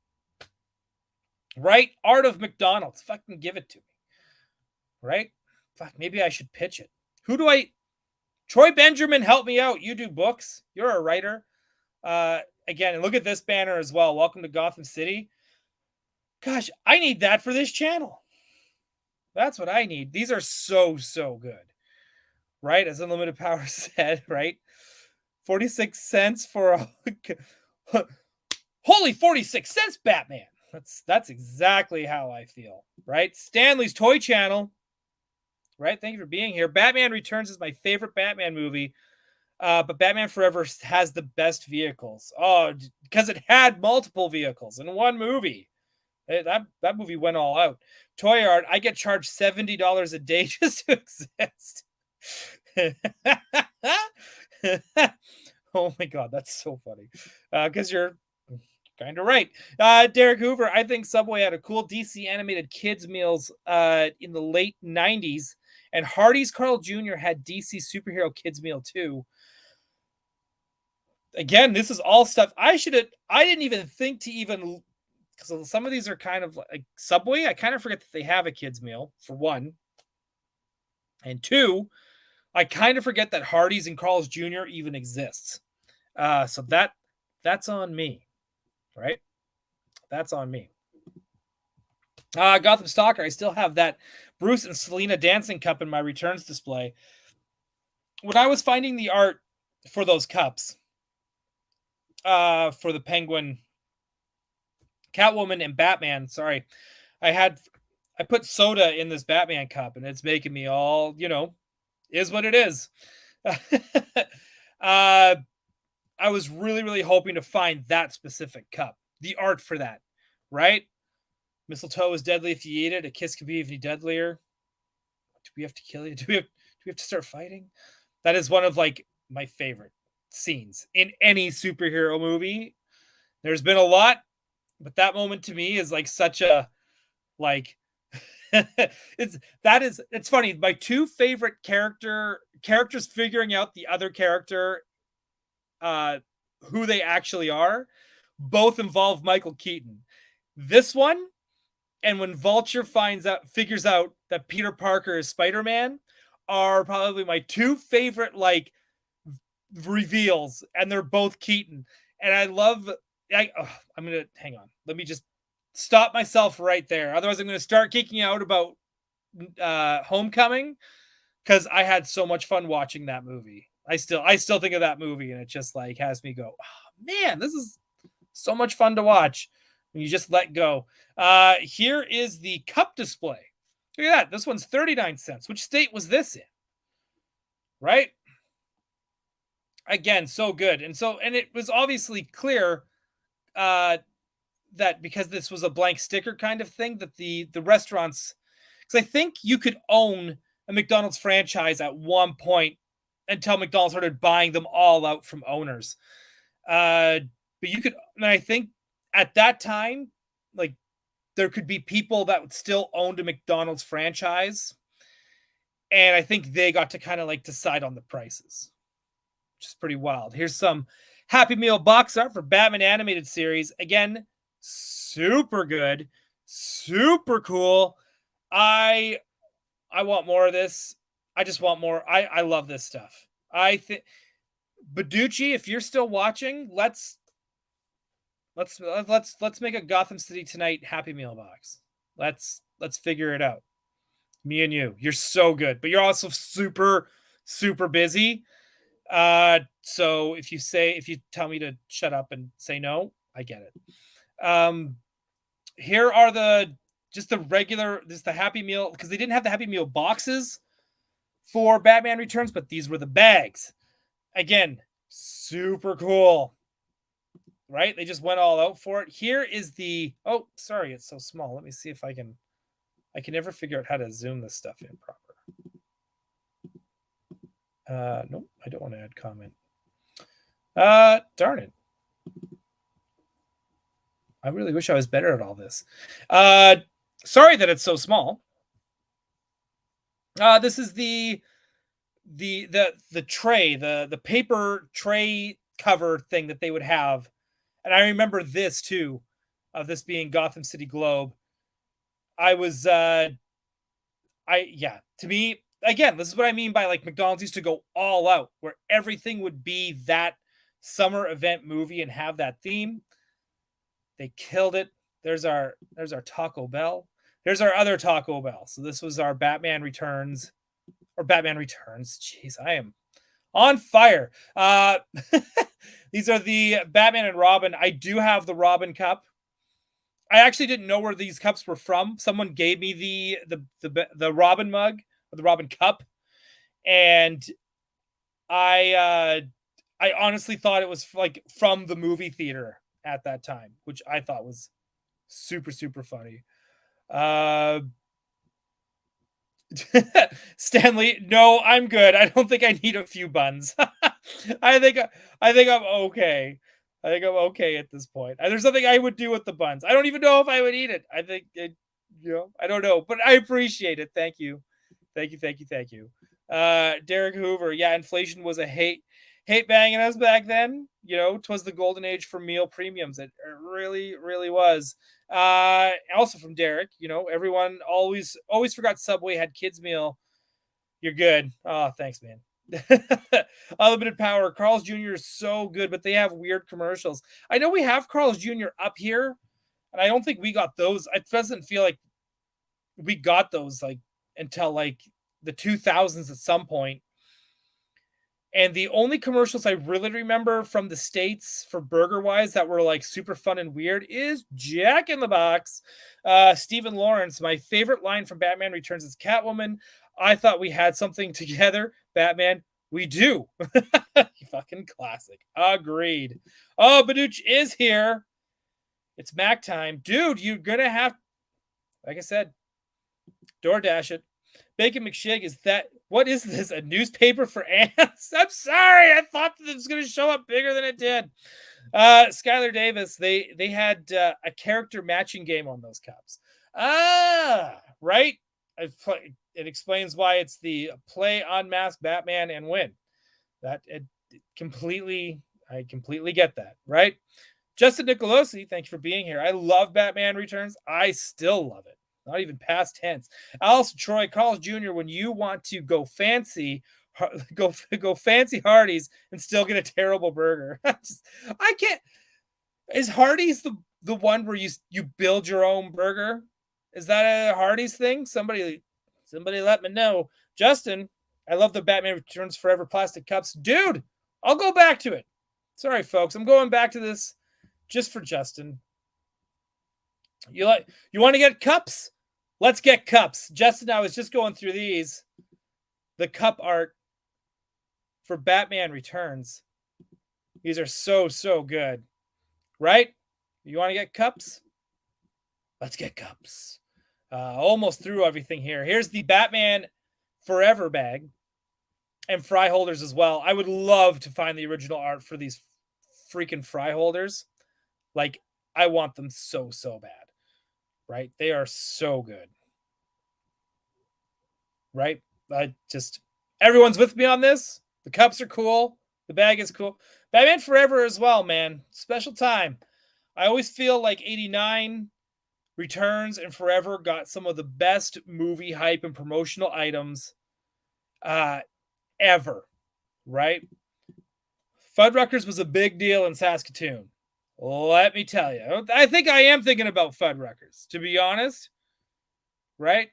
Speaker 1: Right? Art of McDonald's. Fucking give it to me. Right? Fuck, maybe I should pitch it. Troy Benjamin, help me out. You do books. You're a writer. Again, and look at this banner as well. Welcome to Gotham City. Gosh, I need that for this channel. That's what I need. These are so, so good. Right? As Unlimited Power said, right? 46 cents for a holy 46 cents, Batman. That's exactly how I feel, right? Stanley's Toy Channel, right? Thank you for being here. Batman Returns is my favorite Batman movie, but Batman Forever has the best vehicles. Oh, because it had multiple vehicles in one movie. That movie went all out. Toy art, I get charged $70 a day just to exist. Oh my god, that's so funny. Because you're kind of right. Derek Hoover, I think Subway had a cool DC animated kids meals in the late 90s, and Hardee's Carl Jr. had DC superhero kids meal too. Again, this is all stuff I didn't even think to even, because some of these are kind of like Subway. I kind of forget that they have a kids meal, for one. And two, I kind of forget that Hardee's and Carl's Jr. even exists. So that's on me, right? That's on me. Gotham Stalker, I still have that Bruce and Selena dancing cup in my returns display. When I was finding the art for those cups, for the Penguin, Catwoman, and Batman, sorry, I put soda in this Batman cup, and it's making me all, is what it is. I was really, really hoping to find that specific cup, the art for that, right? Mistletoe is deadly if you eat it. A kiss can be even deadlier. Do we have to kill you? Do we have to start fighting? That is one of like my favorite scenes in any superhero movie. There's been a lot, but that moment to me is like such a like it's funny. My two favorite characters figuring out the other character, who they actually are, both involve Michael Keaton. This one, and when Vulture figures out that Peter Parker is Spider-Man, are probably my two favorite like reveals, and they're both Keaton. And I love. I'm gonna hang on. Let me just stop myself right there. Otherwise, I'm gonna start geeking out about Homecoming, because I had so much fun watching that movie. I still think of that movie, and it just like has me go, oh, man, this is so much fun to watch when you just let go. Here is the cup display. Look at that. This one's 39 cents. Which state was this in? Right? Again, so good. And it was obviously clear that because this was a blank sticker kind of thing, that the restaurants, because I think you could own a McDonald's franchise at one point until McDonald's started buying them all out from owners. But you could, and I think at that time, like, there could be people that still owned a McDonald's franchise, and I think they got to kind of like decide on the prices, which is pretty wild. Here's some Happy Meal box art for Batman animated series. Again, super good, super cool. I want more of this. I just want more. I love this stuff. I think, Baducci, if you're still watching, let's make a Gotham City Tonight Happy Meal box. Let's figure it out. Me and you. You're so good, but you're also super, super busy. So if you tell me to shut up and say no, I get it. Here are the Happy Meal, because they didn't have the Happy Meal boxes for Batman Returns, but these were the bags. Again, super cool, right? They just went all out for it. Here is oh, sorry, it's so small. Let me see if I can never figure out how to zoom this stuff in proper. Nope, I don't want to add comment. Darn it. I really wish I was better at all this. Sorry that it's so small. This is the tray, the paper tray cover thing that they would have. And I remember this too, of this being Gotham City Globe. To me, again, this is what I mean by like McDonald's used to go all out, where everything would be that summer event movie and have that theme. They killed it. There's our Taco Bell. There's our other Taco Bell. So this was our Batman Returns. Jeez, I am on fire. These are the Batman and Robin. I do have the Robin cup. I actually didn't know where these cups were from. Someone gave me the Robin mug, or the Robin cup, and I honestly thought it was like from the movie theater at that time, which I thought was super, super funny. Stanley, no, I'm good. I don't think I need a few buns. I think I think I'm okay. I think I'm okay at this point. There's nothing I would do with the buns. I don't even know if I would eat it. I think it, I don't know, but I appreciate it. Thank you. Thank you, thank you, thank you. Derek Hoover, yeah, inflation was a hate banging us back then. Twas the golden age for meal premiums. It really, really was. Also from Derek, everyone always forgot Subway had kids meal. You're good. Oh, thanks, man. Unlimited power. Carl's Jr. is so good, but they have weird commercials. I know we have Carl's Jr. up here, and I don't think we got those. It doesn't feel like we got those like until like the 2000s at some point. And the only commercials I really remember from the States for burger wise that were like super fun and weird is Jack in the Box. Stephen Lawrence, my favorite line from Batman Returns is Catwoman. I thought we had something together. Batman, we do. Fucking classic. Agreed. Oh, Baduch is here. It's Mac time. Dude, you're going to have, like I said, DoorDash it. Bacon McShig, what is this? A newspaper for ants? I'm sorry. I thought that it was going to show up bigger than it did. Skylar Davis, they had a character matching game on those cups. Right? It explains why it's the play unmask Batman and win. I completely get that, right? Justin Nicolosi, thank you for being here. I love Batman Returns. I still love it. Not even past tense. Alice Troy, Carl's Jr., when you want to go fancy, go fancy Hardee's and still get a terrible burger. I can't. Is Hardee's the one where you build your own burger? Is that a Hardee's thing? Somebody let me know. Justin, I love the Batman Returns Forever plastic cups. Dude, I'll go back to it. Sorry, folks. I'm going back to this just for Justin. You want to get cups? Let's get cups. Justin, I was just going through these. The cup art for Batman Returns. These are so good. Right? You want to get cups? Let's get cups. Almost through everything here. Here's the Batman Forever bag and fry holders as well. I would love to find the original art for these freaking fry holders. Like, I want them so bad. Right? They are so good. Right? Everyone's with me on this. The cups are cool. The bag is cool. Batman Forever as well, man. Special time. I always feel like 89 Returns and Forever got some of the best movie hype and promotional items ever. Right? Fuddruckers was a big deal in Saskatoon. Let me tell you. I think I am thinking about Fuddruckers, to be honest. Right?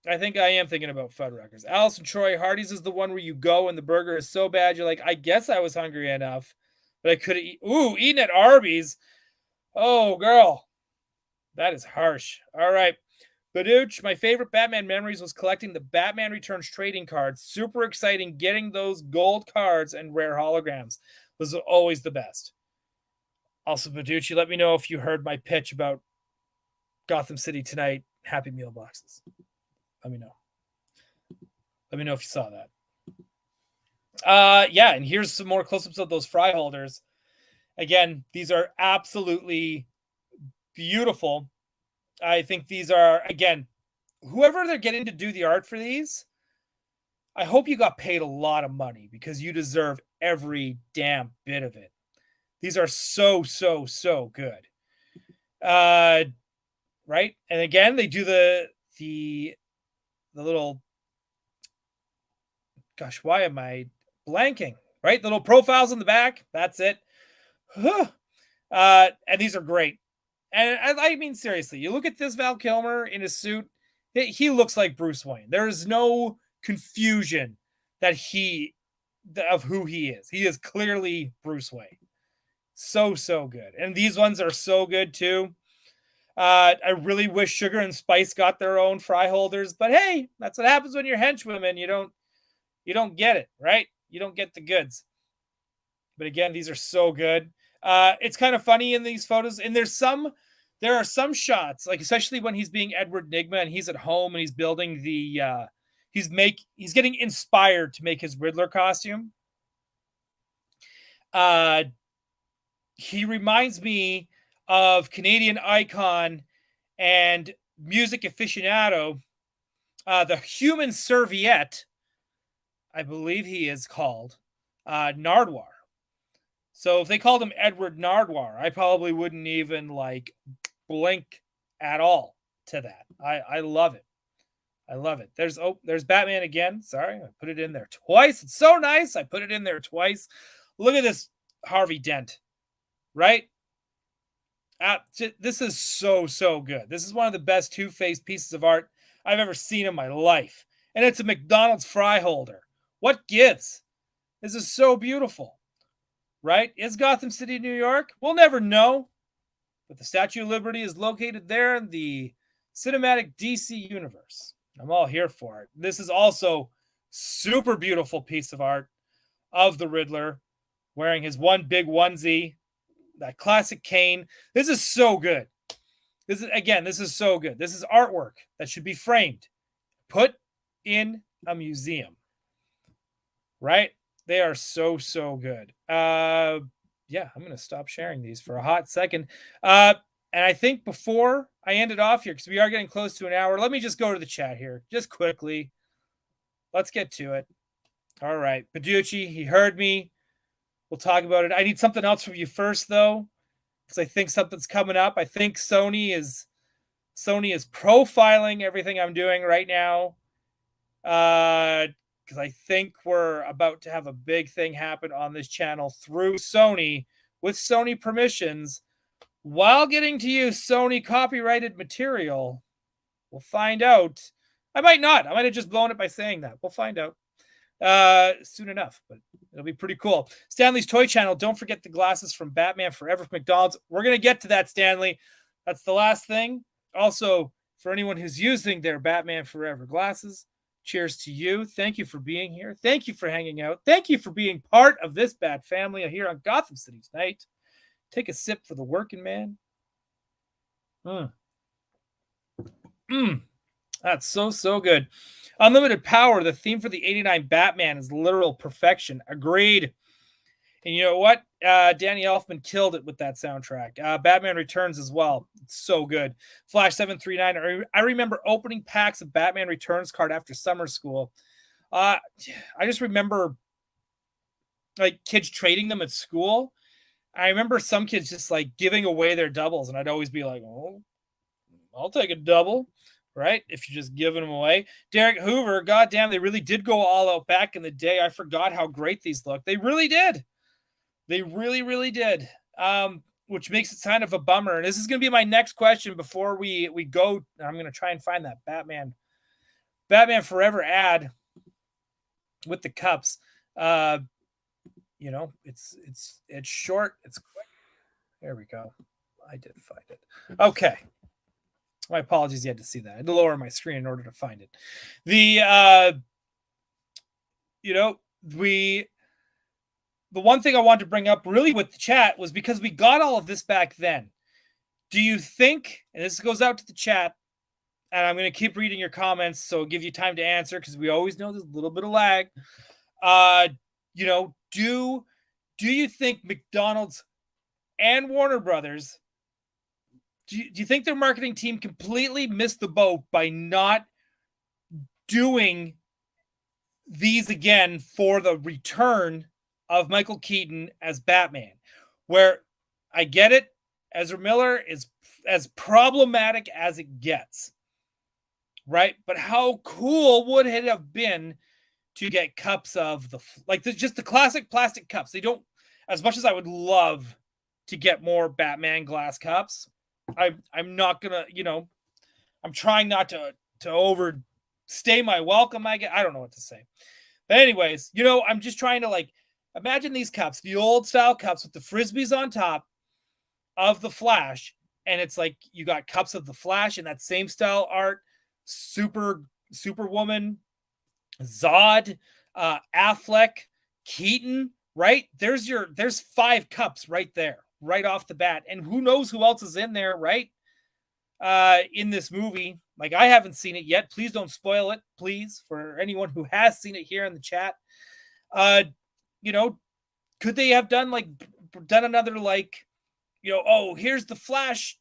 Speaker 1: I think I am thinking about Fuddruckers. Allison Troy, Hardee's is the one where you go and the burger is so bad, you're like, I guess I was hungry enough, but I could have eaten at Arby's. Oh, girl. That is harsh. All right. Baduch, my favorite Batman memories was collecting the Batman Returns trading cards. Super exciting getting those gold cards and rare holograms. Those are always the best. Also, Baducci, let me know if you heard my pitch about Gotham City tonight. Happy Meal boxes. Let me know. Let me know if you saw that. Yeah, and here's some more close-ups of those fry holders. Again, these are absolutely beautiful. I think these are, again, whoever they're getting to do the art for these, I hope you got paid a lot of money because you deserve every damn bit of it. These are so good. Right? And again, they do the little, gosh, why am I blanking? Right? The little profiles in the back. That's it. And these are great. And I mean, seriously, you look at this Val Kilmer in his suit, he looks like Bruce Wayne. There is no confusion of who he is. He is clearly Bruce Wayne. So good. And these ones are so good too. I really wish Sugar and Spice got their own fry holders, but hey, that's what happens when you're henchwomen. You don't get it, right? You don't get the goods. But again, these are so good. It's kind of funny in these photos, and there's some there are some shots, like especially when he's being Edward Nygma and he's at home and he's building the he's getting inspired to make his Riddler costume. He reminds me of Canadian icon and music aficionado, the Human Serviette, I believe he is called, Nardwuar. So if they called him Edward Nardwuar, I probably wouldn't even like blink at all to that. I love it. I love it. There's Batman again. Sorry, I put it in there twice. It's so nice. I put it in there twice. Look at this Harvey Dent, right? This is so good. This is one of the best two-faced pieces of art I've ever seen in my life. And it's a McDonald's fry holder. What gives? This is so beautiful, right? Is Gotham City, New York? We'll never know. But the Statue of Liberty is located there in the cinematic DC universe. I'm all here for it. This is also super beautiful piece of art of the Riddler wearing his one big onesie, that classic cane. This is so good. This is so good. This is artwork that should be framed, put in a museum, right? They are so good. Yeah, I'm going to stop sharing these for a hot second. And I think before I end it off here, because we are getting close to an hour, let me just go to the chat here just quickly. Let's get to it. All right. Paducci, he heard me. We'll talk about it. I need something else from you first, though, because I think something's coming up. I think Sony is profiling everything I'm doing right now. Because I think we're about to have a big thing happen on this channel through Sony with Sony permissions while getting to use Sony copyrighted material. We'll find out. I might not. I might have just blown it by saying that. We'll find out soon enough, but it'll be pretty cool. Stanley's Toy Channel. Don't forget the glasses from Batman Forever from McDonald's. We're going to get to that, Stanley. That's the last thing. Also, for anyone who's using their Batman Forever glasses, cheers to you. Thank you for being here. Thank you for hanging out. Thank you for being part of this Bat family here on Gotham City tonight. Take a sip for the working man. That's so good. Unlimited Power, the theme for the 89 Batman is literal perfection. Agreed. And you know what? Danny Elfman killed it with that soundtrack. Batman Returns as well. It's so good. Flash 739. I remember opening packs of Batman Returns card after summer school. I just remember like kids trading them at school. I remember some kids just like giving away their doubles, and I'd always be like, "Oh, I'll take a double." Right? If you're just giving them away. Derek Hoover, goddamn, they really did go all out back in the day. I forgot how great these look. They really did. They really did. Which makes it kind of a bummer. And this is going to be my next question before we go. I'm going to try and find that Batman Forever ad with the cups. You know, it's short. It's quick. There we go. I did find it. Okay. My apologies, you had to see that. I had to lower my screen in order to find it. The one thing I wanted to bring up really with the chat was because we got all of this back then. Do you think, and this goes out to the chat, and I'm going to keep reading your comments, so I'll give you time to answer because we always know there's a little bit of lag. Do you think McDonald's and Warner Brothers, do you think their marketing team completely missed the boat by not doing these again for the return of Michael Keaton as Batman? Where I get it, Ezra Miller is as problematic as it gets, right? But how cool would it have been to get cups of just the classic plastic cups? They don't, as much as I would love to get more Batman glass cups, I'm not gonna, I'm trying not to overstay my welcome. I don't know what to say, but anyways, I'm just trying to imagine these cups, the old style cups with the frisbees on top of the Flash, and it's like you got cups of the Flash in that same style art, Superwoman, Zod, Affleck, Keaton, right? There's 5 cups right there, right off the bat. And who knows who else is in there, right? in this movie. Like, I haven't seen it yet. Please don't spoil it, please, for anyone who has seen it here in the chat. You know, could they have done another, like, oh, here's the Flash,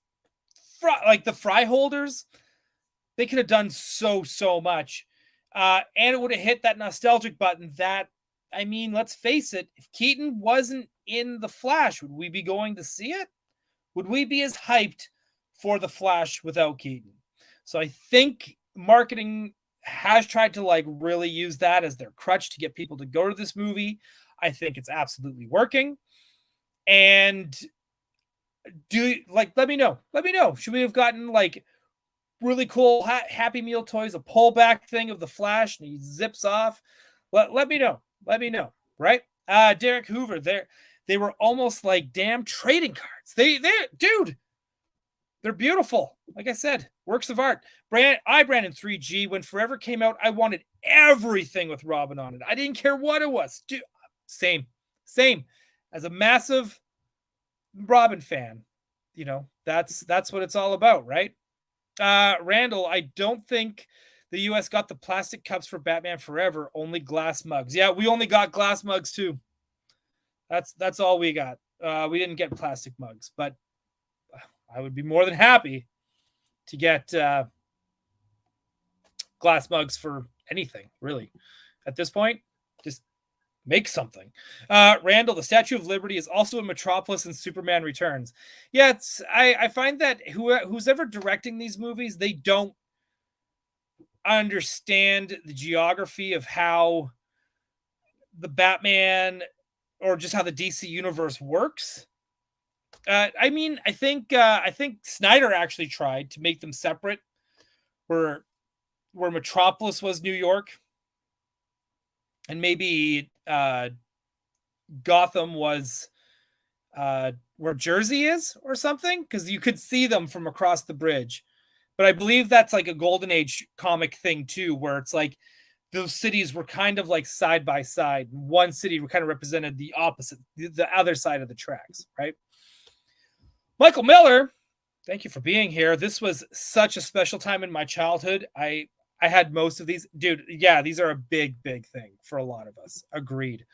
Speaker 1: like the fry holders? They could have done so much. And it would have hit that nostalgic button that, I mean, let's face it, if Keaton wasn't in the Flash, would we be going to see it? Would we be as hyped for the Flash without Keaton? So I think marketing has tried to like really use that as their crutch to get people to go to this movie. I think it's absolutely working. And let me know. Should we have gotten like really cool Happy Meal toys, a pullback thing of the Flash, and he zips off? Let me know. Right? Derek Hoover, they were almost like damn trading cards. Dude, they're beautiful. Like I said, works of art. Brandon 3G, when Forever came out, I wanted everything with Robin on it. I didn't care what it was. Dude, same. As a massive Robin fan, that's what it's all about, right? Randall, I don't think the US got the plastic cups for Batman Forever, only glass mugs. Yeah, we only got glass mugs too. That's all we got. We didn't get plastic mugs, but I would be more than happy to get glass mugs for anything, really. At this point, just make something. Randall, the Statue of Liberty is also in Metropolis and Superman Returns. Yeah, I find that who's ever directing these movies, they don't understand the geography of how the Batman or just how the DC universe works. I mean, I think Snyder actually tried to make them separate, where Metropolis was New York, and maybe Gotham was where Jersey is or something, because you could see them from across the bridge. But I believe that's like a Golden Age comic thing too, where it's like those cities were kind of like side by side. One city kind of represented the opposite, the other side of the tracks, right? Michael Miller, thank you for being here. This was such a special time in my childhood. I had most of these. Dude, yeah, these are a big thing for a lot of us. Agreed.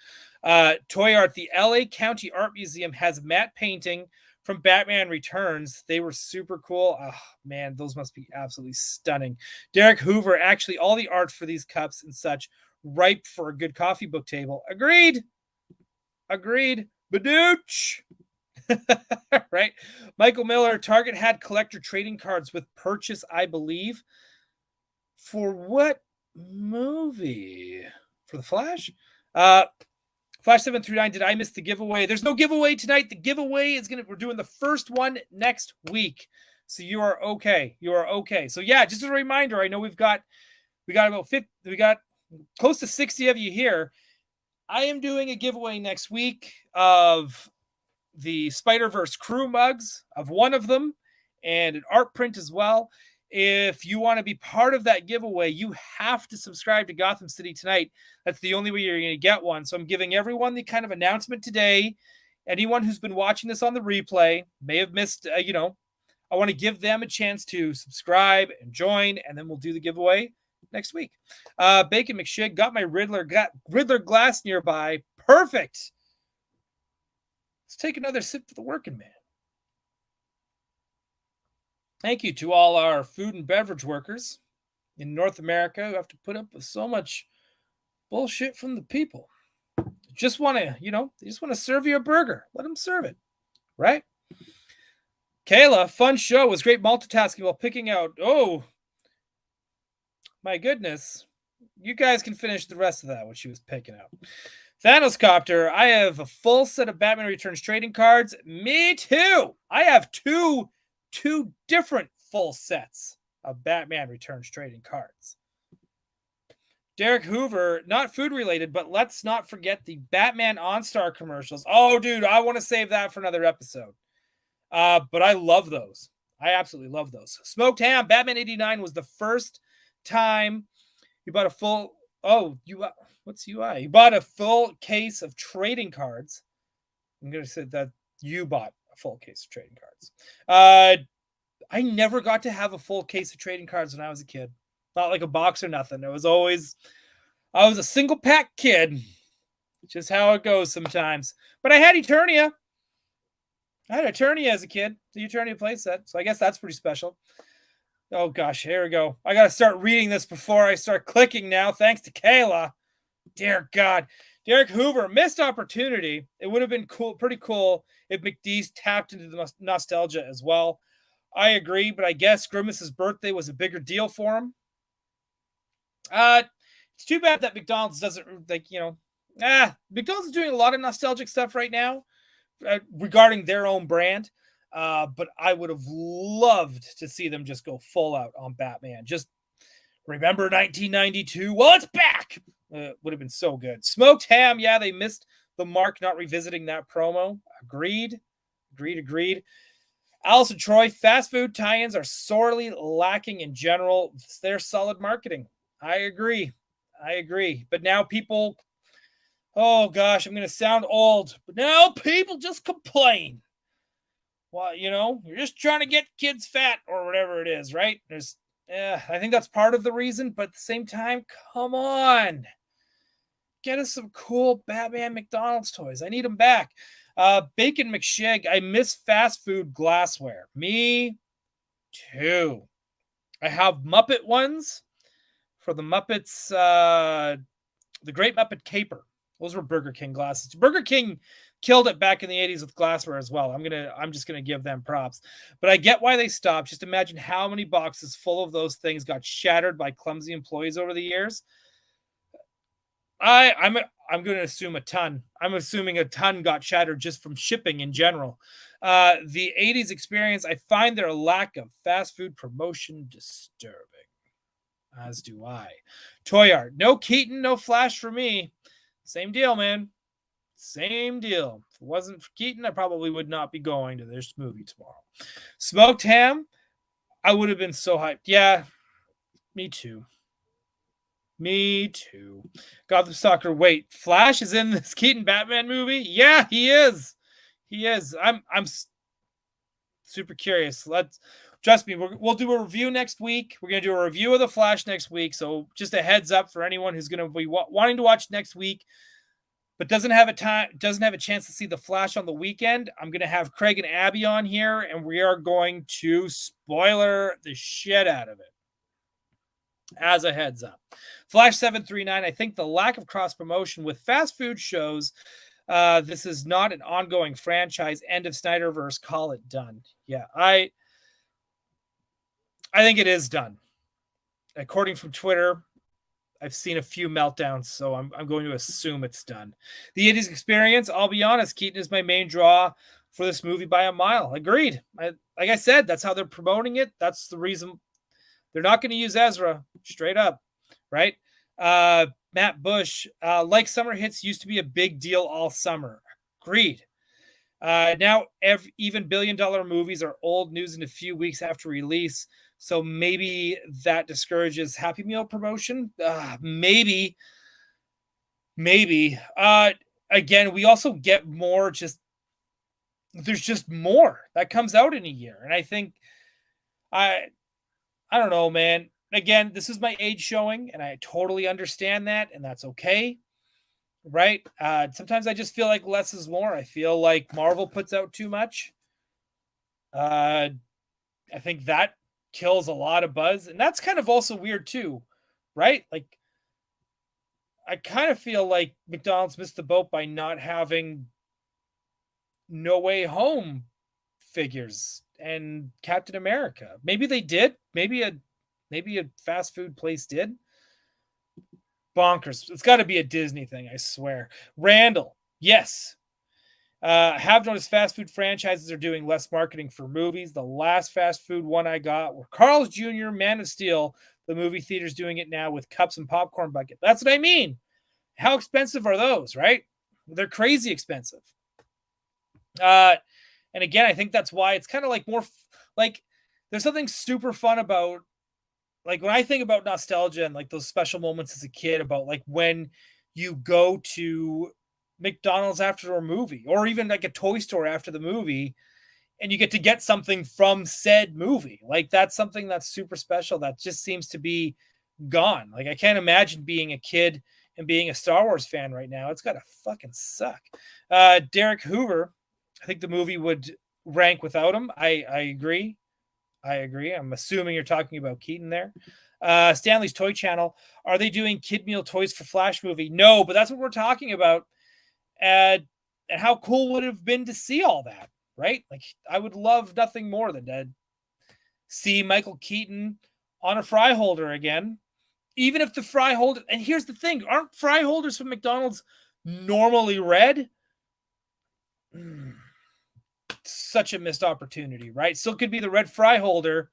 Speaker 1: Toy Art, the LA County Art Museum has matte painting from Batman Returns. They were super cool. Oh, man, those must be absolutely stunning. Derek Hoover, actually, all the art for these cups and such, ripe for a good coffee book table. Agreed. Badooch. Right? Michael Miller, Target had collector trading cards with purchase, I believe. For what movie? For the Flash? Flash 739, did I miss the giveaway? There's no giveaway tonight. The giveaway is we're doing the first one next week. So you are okay. So yeah, just a reminder, I know we got about 50, we got close to 60 of you here. I am doing a giveaway next week of the Spider-Verse crew mugs, of one of them, and an art print as well. If you want to be part of that giveaway, you have to subscribe to Gotham City Tonight. That's the only way you're going to get one. So I'm giving everyone the kind of announcement today. Anyone who's been watching this on the replay may have missed, I want to give them a chance to subscribe and join, and then we'll do the giveaway next week. Bacon McShig, got my Riddler glass nearby. Perfect. Let's take another sip for the working man. Thank you to all our food and beverage workers in North America who have to put up with so much bullshit from the people. Just want to, they just want to serve you a burger. Let them serve it, right? Kayla, fun show. Was great multitasking while picking out. Oh, my goodness. You guys can finish the rest of that, what she was picking out. Thanos Copter, I have a full set of Batman Returns trading cards. Me too. I have two different full sets of Batman Returns trading cards. Derek Hoover, not food related, but let's not forget the Batman OnStar commercials. Oh, dude, I want to save that for another episode. But I love those. I absolutely love those. Smoked Ham, Batman 89 was the first time you bought a full... what's UI? You bought a full case of trading cards. I'm going to say that you bought a full case of trading cards. I never got to have a full case of trading cards when I was a kid. Not like a box or nothing. It was always I was a single pack kid. Just how it goes sometimes. But I had Eternia. I had Eternia as a kid, the Eternia playset. So I guess that's pretty special. Oh gosh, here we go. I got to start reading this before I start clicking now. Thanks to Kayla. Dear God. Derek Hoover, missed opportunity. It would have been cool, pretty cool if McDee's tapped into the nostalgia as well. I agree, but I guess Grimace's birthday was a bigger deal for him. It's too bad that McDonald's doesn't McDonald's is doing a lot of nostalgic stuff right now regarding their own brand. But I would have loved to see them just go full out on Batman. Just remember 1992? Well, it's back. Would have been so good. Smoked ham. Yeah, they missed the mark not revisiting that promo. Agreed. Allison Troy, fast food tie-ins are sorely lacking in general. They're solid marketing. I agree. But now people, oh gosh, I'm going to sound old, but now people just complain. Well, you're just trying to get kids fat or whatever it is, right? I think that's part of the reason, but at the same time, come on. Get us some cool Batman McDonald's toys. I need them back. Bacon McShig, I miss fast food glassware. Me too. I have Muppet ones for the Muppets, the Great Muppet Caper. Those were Burger King glasses. Burger King killed it back in the 80s with glassware as well. I'm just gonna give them props. But I get why they stopped. Just imagine how many boxes full of those things got shattered by clumsy employees over the years. I'm going to assume a ton. I'm assuming a ton got shattered just from shipping in general. The 80s experience, I find their lack of fast food promotion disturbing. As do I. Toy art. No Keaton, no Flash for me. Same deal, man. Same deal. If it wasn't for Keaton, I probably would not be going to this movie tomorrow. Smoked ham. I would have been so hyped. Yeah, me too. Gotham Stalker. Wait, Flash is in this Keaton Batman movie? Yeah, he is. I'm super curious. Trust me, we'll do a review next week. We're going to do a review of The Flash next week. So just a heads up for anyone who's going to be wanting to watch next week, but doesn't have a chance to see The Flash on the weekend. I'm going to have Craig and Abby on here, and we are going to spoiler the shit out of it. As a heads up. Flash 739, I think the lack of cross promotion with fast food shows, this is not an ongoing franchise. End of Snyderverse, call it done. Yeah, I think it is done. According from Twitter, I've seen a few meltdowns, so I'm going to assume it's done. The 80s experience, I'll be honest, Keaton is my main draw for this movie by a mile. Agreed. Like I said, that's how they're promoting it. That's the reason. They're not going to use Ezra, straight up, right? Matt Bush, like summer hits used to be a big deal all summer. Agreed. Now, even billion-dollar movies are old news in a few weeks after release, so maybe that discourages Happy Meal promotion. Maybe. Again, we also get more there's just more that comes out in a year. And I think I don't know, man. Again, this is my age showing, and I totally understand that, and that's okay, right? Sometimes I just feel like less is more. I feel like Marvel puts out too much. I think that kills a lot of buzz, and that's kind of also weird too, right? Like, I kind of feel like McDonald's missed the boat by not having No Way Home figures and Captain America. Maybe they did. Maybe a fast food place did. Bonkers. It's got to be a Disney thing, I swear. Randall, yes. Have noticed fast food franchises are doing less marketing for movies. The last fast food one I got were Carl's Jr., Man of Steel. The movie theater's doing it now with cups and popcorn bucket. That's what I mean. How expensive are those, right? They're crazy expensive. And again, I think that's why it's kind of like more like there's something super fun about, like, when I think about nostalgia and like those special moments as a kid about like when you go to McDonald's after a movie or even like a toy store after the movie and you get to get something from said movie. Like, that's something that's super special that just seems to be gone. Like, I can't imagine being a kid and being a Star Wars fan right now. It's gotta fucking suck. Derek Hoover, I think the movie would rank without him. I agree. I agree. I'm assuming you're talking about Keaton there. Stanley's Toy Channel. Are they doing kid meal toys for Flash movie? No, but that's what we're talking about. And how cool would it have been to see all that, right? Like, I would love nothing more than to see Michael Keaton on a fry holder again. Even if the fry holder, and here's the thing, aren't fry holders from McDonald's normally red? Such a missed opportunity, right? Still could be the red fry holder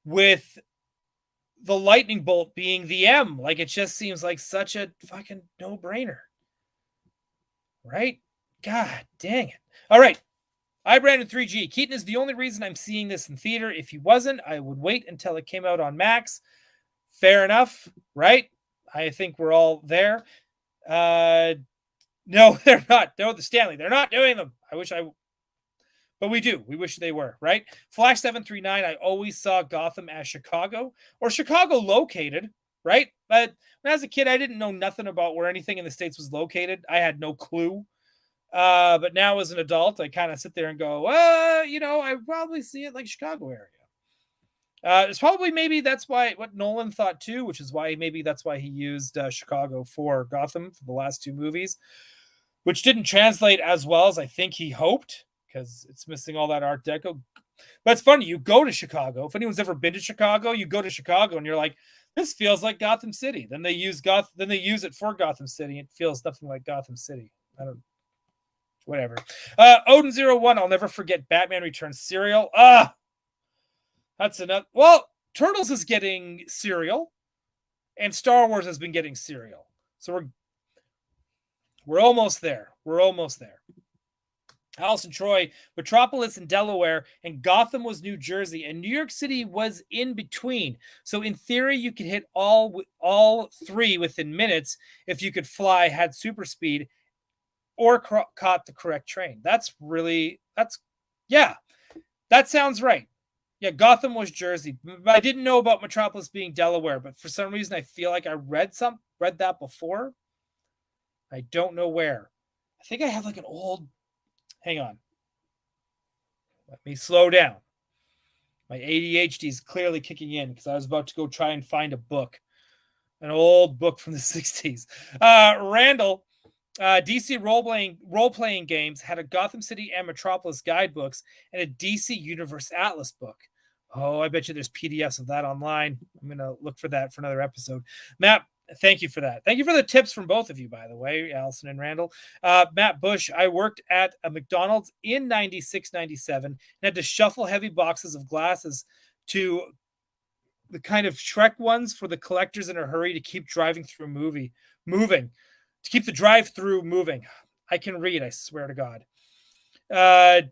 Speaker 1: with the lightning bolt being the M. Like, it just seems like such a fucking no-brainer, right? God dang it. All right. I Brandon 3G. Keaton is the only reason I'm seeing this in theater. If he wasn't, I would wait until it came out on Max. Fair enough, right? I think we're all there. No, they're not. No, the Stanley. They're not doing them. But we do. We wish they were, right? Flash 739, I always saw Gotham as Chicago or Chicago located, right? But when I was a kid, I didn't know nothing about where anything in the States was located. I had no clue. But now as an adult, I kind of sit there and go, I probably see it like Chicago area. It's probably maybe that's why what Nolan thought too, which is why maybe that's why he used Chicago for Gotham for the last two movies, which didn't translate as well as I think he hoped because it's missing all that Art Deco. But it's funny, you go to Chicago. If anyone's ever been to Chicago, you go to Chicago and you're like, this feels like Gotham City. Then they use it for Gotham City. It feels nothing like Gotham City. Whatever. Odin01, I'll never forget Batman Returns cereal. That's enough. Well, Turtles is getting cereal, and Star Wars has been getting cereal. So we're almost there. We're almost there. Allison Troy, Metropolis in Delaware, and Gotham was New Jersey, and New York City was in between. So in theory, you could hit all three within minutes if you could fly, had super speed, or caught the correct train. That sounds right. Yeah, Gotham was Jersey. I didn't know about Metropolis being Delaware, but for some reason I feel like I read that before. I don't know where. I think I have like an old. Hang on. Let me slow down. My ADHD is clearly kicking in because I was about to go try and find a book, an old book from the 60s. Randall. DC role-playing games had a Gotham City and Metropolis guidebooks and a DC Universe Atlas book. Oh, I bet you there's PDFs of that online. I'm going to look for that for another episode. Matt, thank you for that. Thank you for the tips from both of you, by the way, Allison and Randall. Matt Bush, I worked at a McDonald's in 96, 97 and had to shuffle heavy boxes of glasses to the kind of Shrek ones for the collectors in a hurry to keep driving through moving. To keep the drive-through moving. I can read, I swear to God. I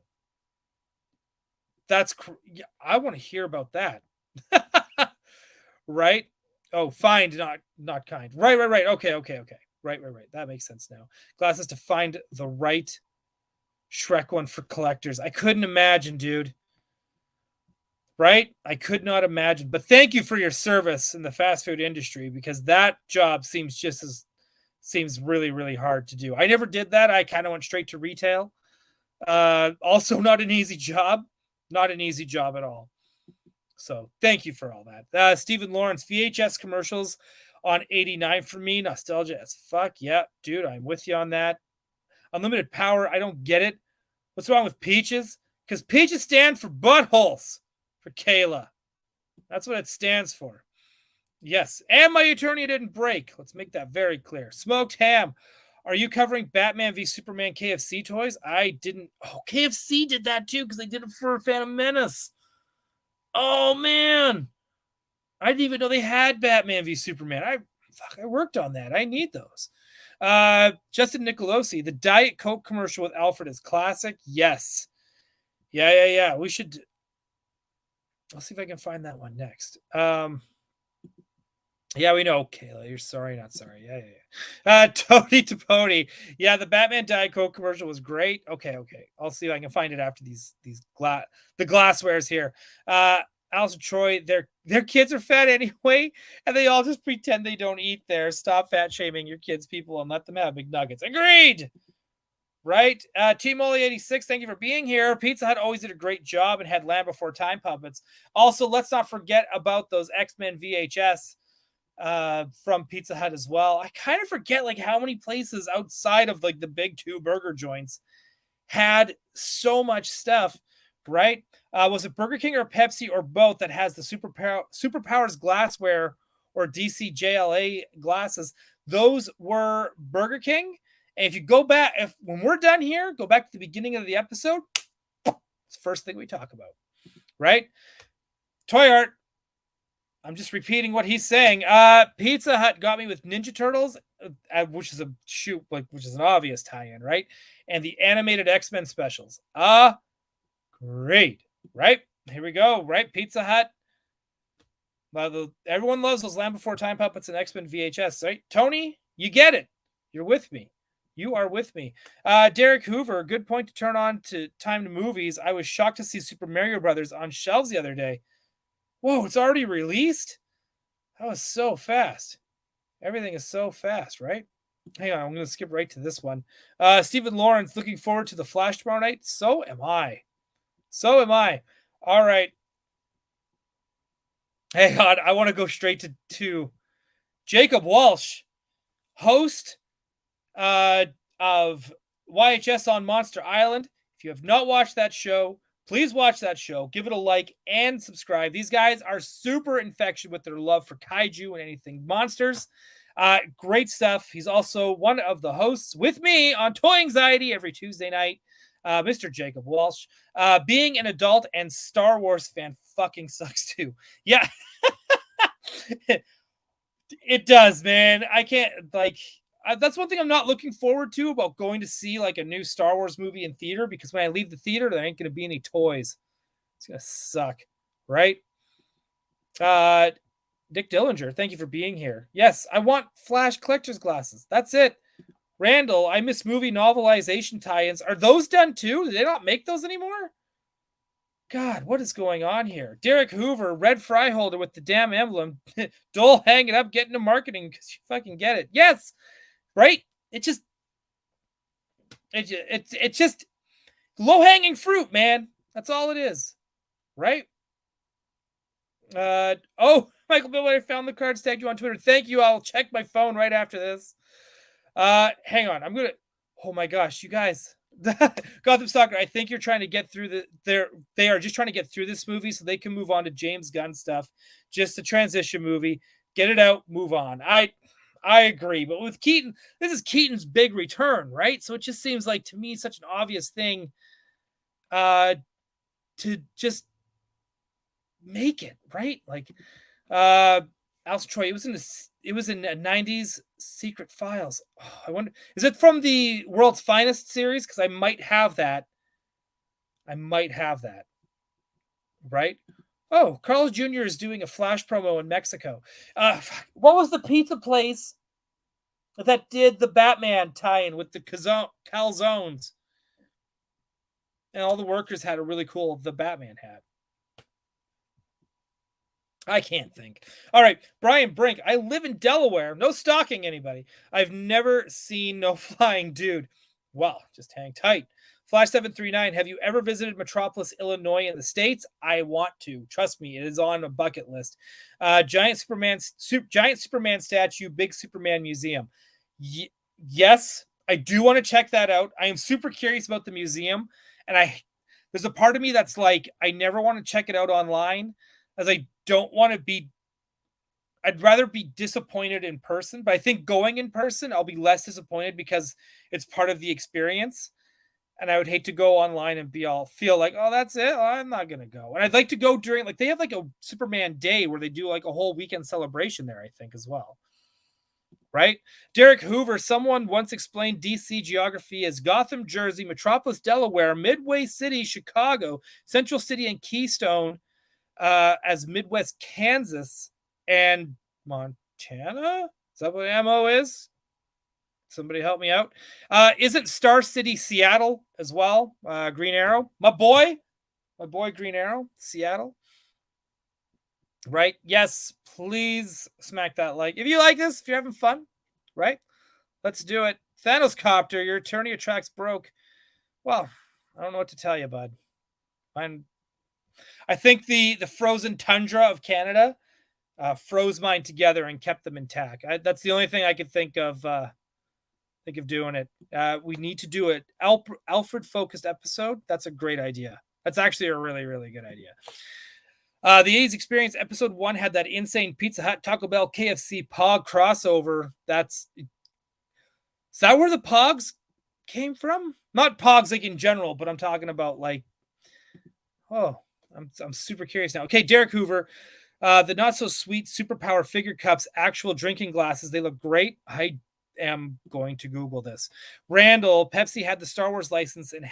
Speaker 1: want to hear about that. Right? Oh, find, not kind. Right. Okay. Right. That makes sense now. Glasses to find the right Shrek one for collectors. I couldn't imagine, dude. Right? I could not imagine. But thank you for your service in the fast food industry because that job seems really, really hard to do. I never did that. I kind of went straight to retail. Also not an easy job. Not an easy job at all. So thank you for all that. Stephen Lawrence, VHS commercials on 89 for me. Nostalgia as fuck. Yeah, dude, I'm with you on that. Unlimited power. I don't get it. What's wrong with peaches? Because peaches stand for buttholes for Kayla. That's what it stands for. Yes, and my attorney didn't break. Let's make that very clear. Smoked ham. Are you covering Batman v Superman KFC toys? I didn't. Oh, KFC did that too because they did it for Phantom Menace. Oh man, I didn't even know they had Batman v Superman. I worked on that. I need those. Justin Nicolosi, the Diet Coke commercial with Alfred is classic. Yes. Yeah. We should. I'll see if I can find that one next. Yeah, we know, Kayla. You're sorry, not sorry. Yeah, yeah, yeah. Tony Taponi. Yeah, the Batman Diet Coke commercial was great. Okay, okay. I'll see if I can find it after the glasswares here. Uh, Alice and Troy, their kids are fat anyway, and they all just pretend they don't eat there. Stop fat shaming your kids, people, and let them have McNuggets. Agreed. Right? Team Oli 86, thank you for being here. Pizza Hut always did a great job and had Land Before Time puppets. Also, let's not forget about those X-Men VHS from Pizza Hut as well. I kind of forget like how many places outside of like the big two burger joints had so much stuff, right? Was it Burger King or Pepsi or both that has the superpowers glassware or DCJLA glasses? Those were Burger King. And if you go back, if when we're done here, go back to the beginning of the episode. It's the first thing we talk about, right? Toy Art. I'm just repeating what he's saying. Pizza Hut got me with Ninja Turtles, which is which is an obvious tie-in, right? And the animated X-Men specials. Great, right? Here we go, right? Pizza Hut. Everyone loves those Land Before Time puppets and X-Men VHS, right? Tony, you get it. You're with me. You are with me. Derek Hoover, good point to turn on to Time to Movies. I was shocked to see Super Mario Brothers on shelves the other day. Whoa, it's already released? That was so fast. Everything is so fast, right? Hang on, I'm going to skip right to this one. Stephen Lawrence, looking forward to the Flash tomorrow night. So am I. So am I. All right. Hang on, I want to go straight to Jacob Walsh, host of YHS on Monster Island. If you have not watched that show, please watch that show. Give it a like and subscribe. These guys are super infectious with their love for kaiju and anything monsters. Great stuff. He's also one of the hosts with me on Toy Anxiety every Tuesday night. Mr. Jacob Walsh. Being an adult and Star Wars fan fucking sucks too. Yeah. It does, man. I can't that's one thing I'm not looking forward to about going to see like a new Star Wars movie in theater, because when I leave the theater, there ain't going to be any toys. It's going to suck, right? Dick Dillinger, thank you for being here. Yes, I want Flash collector's glasses. That's it. Randall, I miss movie novelization tie-ins. Are those done too? Do they not make those anymore? God, what is going on here? Derek Hoover, red fry holder with the damn emblem. Dole, hang it up, get into marketing because you fucking get it. Yes, right? It's just low-hanging fruit, man. That's all it is, right? Michael Miller, I found the cards, tagged you on Twitter. Thank you. I'll check my phone right after this. Hang on. Oh my gosh, you guys. Gotham Soccer, I think you're trying to get through they are just trying to get through this movie so they can move on to James Gunn stuff. Just a transition movie. Get it out, move on. I agree. But with Keaton, this is Keaton's big return, right? So it just seems like to me such an obvious thing to just make it, right? Like Alice Troy, it was in the 90s Secret Files. Oh, I wonder, is it from the World's Finest series? Because I might have that. Right? Oh, Carl's Jr. is doing a Flash promo in Mexico. What was the pizza place that did the Batman tie-in with the calzones? And all the workers had a really cool the Batman hat. I can't think. All right, Brian Brink. I live in Delaware. No stalking anybody. I've never seen no flying dude. Well, just hang tight. Flash 739. Have you ever visited Metropolis, Illinois in the States? I want to. Trust me, it is on a bucket list. Giant Superman statue, big Superman museum. Yes, I do want to check that out. I am super curious about the museum, and there's a part of me that's like, I never want to check it out online, as I don't want to be, I'd rather be disappointed in person, but I think going in person, I'll be less disappointed because it's part of the experience. And I would hate to go online and feel like, oh, that's it. I'm not going to go. And I'd like to go during, like, they have like a Superman day where they do like a whole weekend celebration there, I think, as well. Right? Derek Hoover, someone once explained DC geography as Gotham, Jersey, Metropolis, Delaware, Midway City, Chicago, Central City, and Keystone, as Midwest Kansas and Tana? Is that what ammo is? Somebody help me out. Isn't Star City Seattle as well? Green Arrow. My boy Green Arrow, Seattle. Right? Yes, please smack that like. If you like this, if you're having fun, right? Let's do it. Thanos Copter, your attorney attracts broke. Well, I don't know what to tell you, bud. I think the frozen tundra of Canada froze mine together and kept them intact. That's the only thing I could think of doing it. We need to do it. Alfred focused episode. That's a great idea. That's actually a really, really good idea. The 80s Experience episode 1 had that insane Pizza Hut, Taco Bell, KFC Pog crossover. Is that where the Pogs came from? Not Pogs like in general, but I'm talking about like, oh, I'm super curious now. Okay, Derek Hoover, the not so sweet superpower figure cups, actual drinking glasses. They look great. I am going to Google this. Randall, Pepsi had the Star Wars license and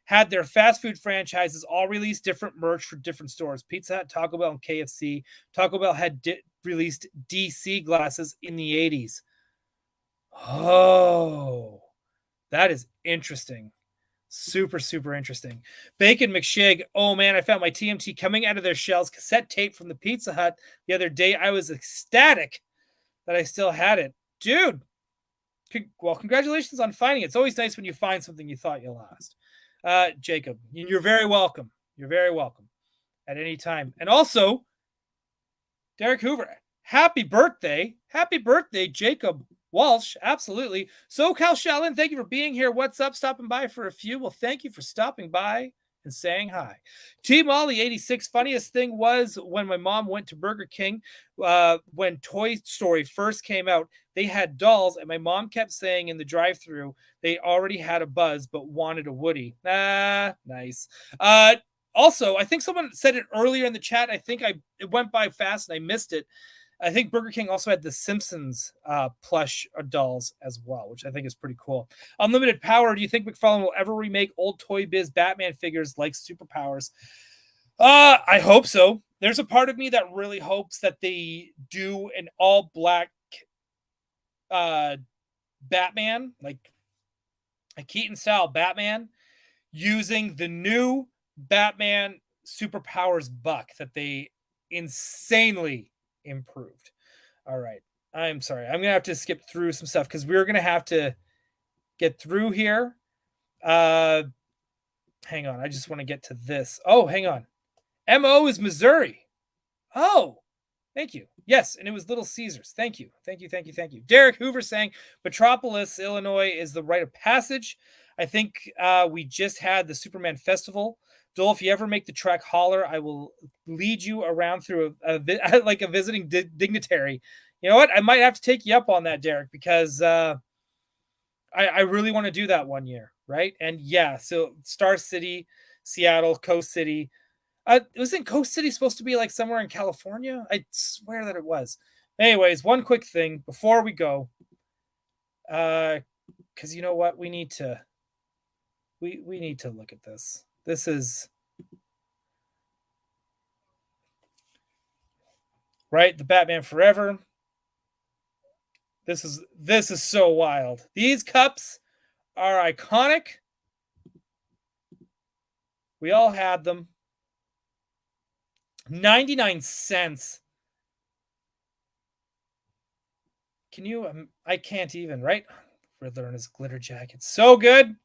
Speaker 1: had their fast food franchises all release different merch for different stores. Pizza Hut, Taco Bell, and KFC. Taco Bell had released DC glasses in the 80s. Oh, that is interesting. Super, super interesting. Bacon McShig. Oh man, I found my TMT coming out of their shells cassette tape from the Pizza Hut the other day. I was ecstatic that I still had it. Dude, well, congratulations on finding it. It's always nice when you find something you thought you lost. Jacob, you're very welcome. You're very welcome at any time. And also, Derek Hoover, happy birthday. Happy birthday, Jacob Walsh. Absolutely. SoCal Shallon, thank you for being here. What's up? Stopping by for a few. Well, thank you for stopping by and saying hi. T Molly 86. Funniest thing was when my mom went to Burger King when Toy Story first came out. They had dolls, and my mom kept saying in the drive-thru they already had a Buzz but wanted a Woody. Nice. Also, I think someone said it earlier in the chat. I think it went by fast and I missed it. I think Burger King also had the Simpsons plush dolls as well, which I think is pretty cool. Unlimited Power. Do you think McFarlane will ever remake old Toy Biz Batman figures like Superpowers? I hope so. There's a part of me that really hopes that they do an all black Batman, like a Keaton style Batman, using the new Batman Superpowers buck that they insanely improved. All right. I'm sorry. I'm going to have to skip through some stuff because we're going to have to get through here. Hang on. I just want to get to this. Oh, hang on. MO is Missouri. Oh, thank you. Yes, and it was Little Caesars. Thank you. Thank you. Thank you. Thank you. Derek Hoover saying Metropolis, Illinois is the rite of passage. I think we just had the Superman Festival. Dole, if you ever make the trek, holler. I will lead you around through like a visiting dignitary. You know what? I might have to take you up on that, Derek, because I really want to do that one year, right? And yeah, so Star City, Seattle, Coast City. Wasn't Coast City supposed to be like somewhere in California? I swear that it was. Anyways, one quick thing before we go, because you know what? We need to look at this. This is right. The Batman Forever. This is so wild. These cups are iconic. We all had them. 99 cents. Can you? I can't even, right? Riddler in his glitter jacket. So good.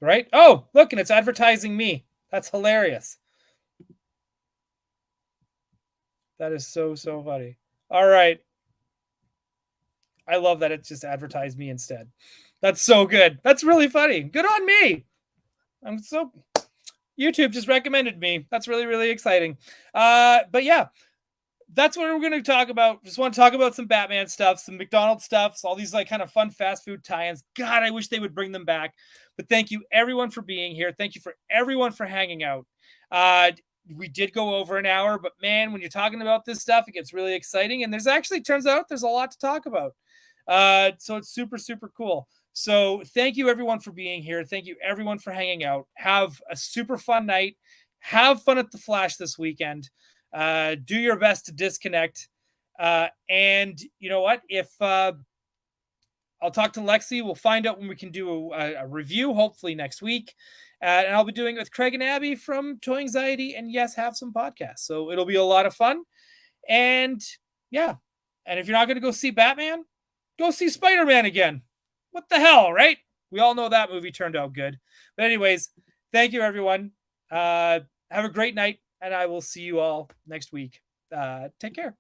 Speaker 1: Right? Oh, look, and it's advertising me. That's hilarious. That is so funny. All right. I love that it just advertised me instead. That's so good. That's really funny. Good on me. YouTube just recommended me. That's really, really exciting. But yeah, that's what we're going to talk about. Just want to talk about some Batman stuff, some McDonald's stuff, all these like kind of fun fast food tie-ins. God, I wish they would bring them back. But thank you everyone for being here. Thank you for everyone for hanging out. We did go over an hour, but man, when you're talking about this stuff, it gets really exciting. And turns out there's a lot to talk about. So it's super, super cool. So thank you everyone for being here. Thank you everyone for hanging out. Have a super fun night. have fun at the Flash this weekend. Do your best to disconnect. And you know what? If I'll talk to Lexi, we'll find out when we can do a review, hopefully next week. And I'll be doing it with Craig and Abby from Toy Anxiety and Yes, Have Some Podcasts. So it'll be a lot of fun. And yeah. And if you're not going to go see Batman, go see Spider-Man again. What the hell, right? We all know that movie turned out good. But anyways, thank you, everyone. Have a great night, and I will see you all next week. Take care.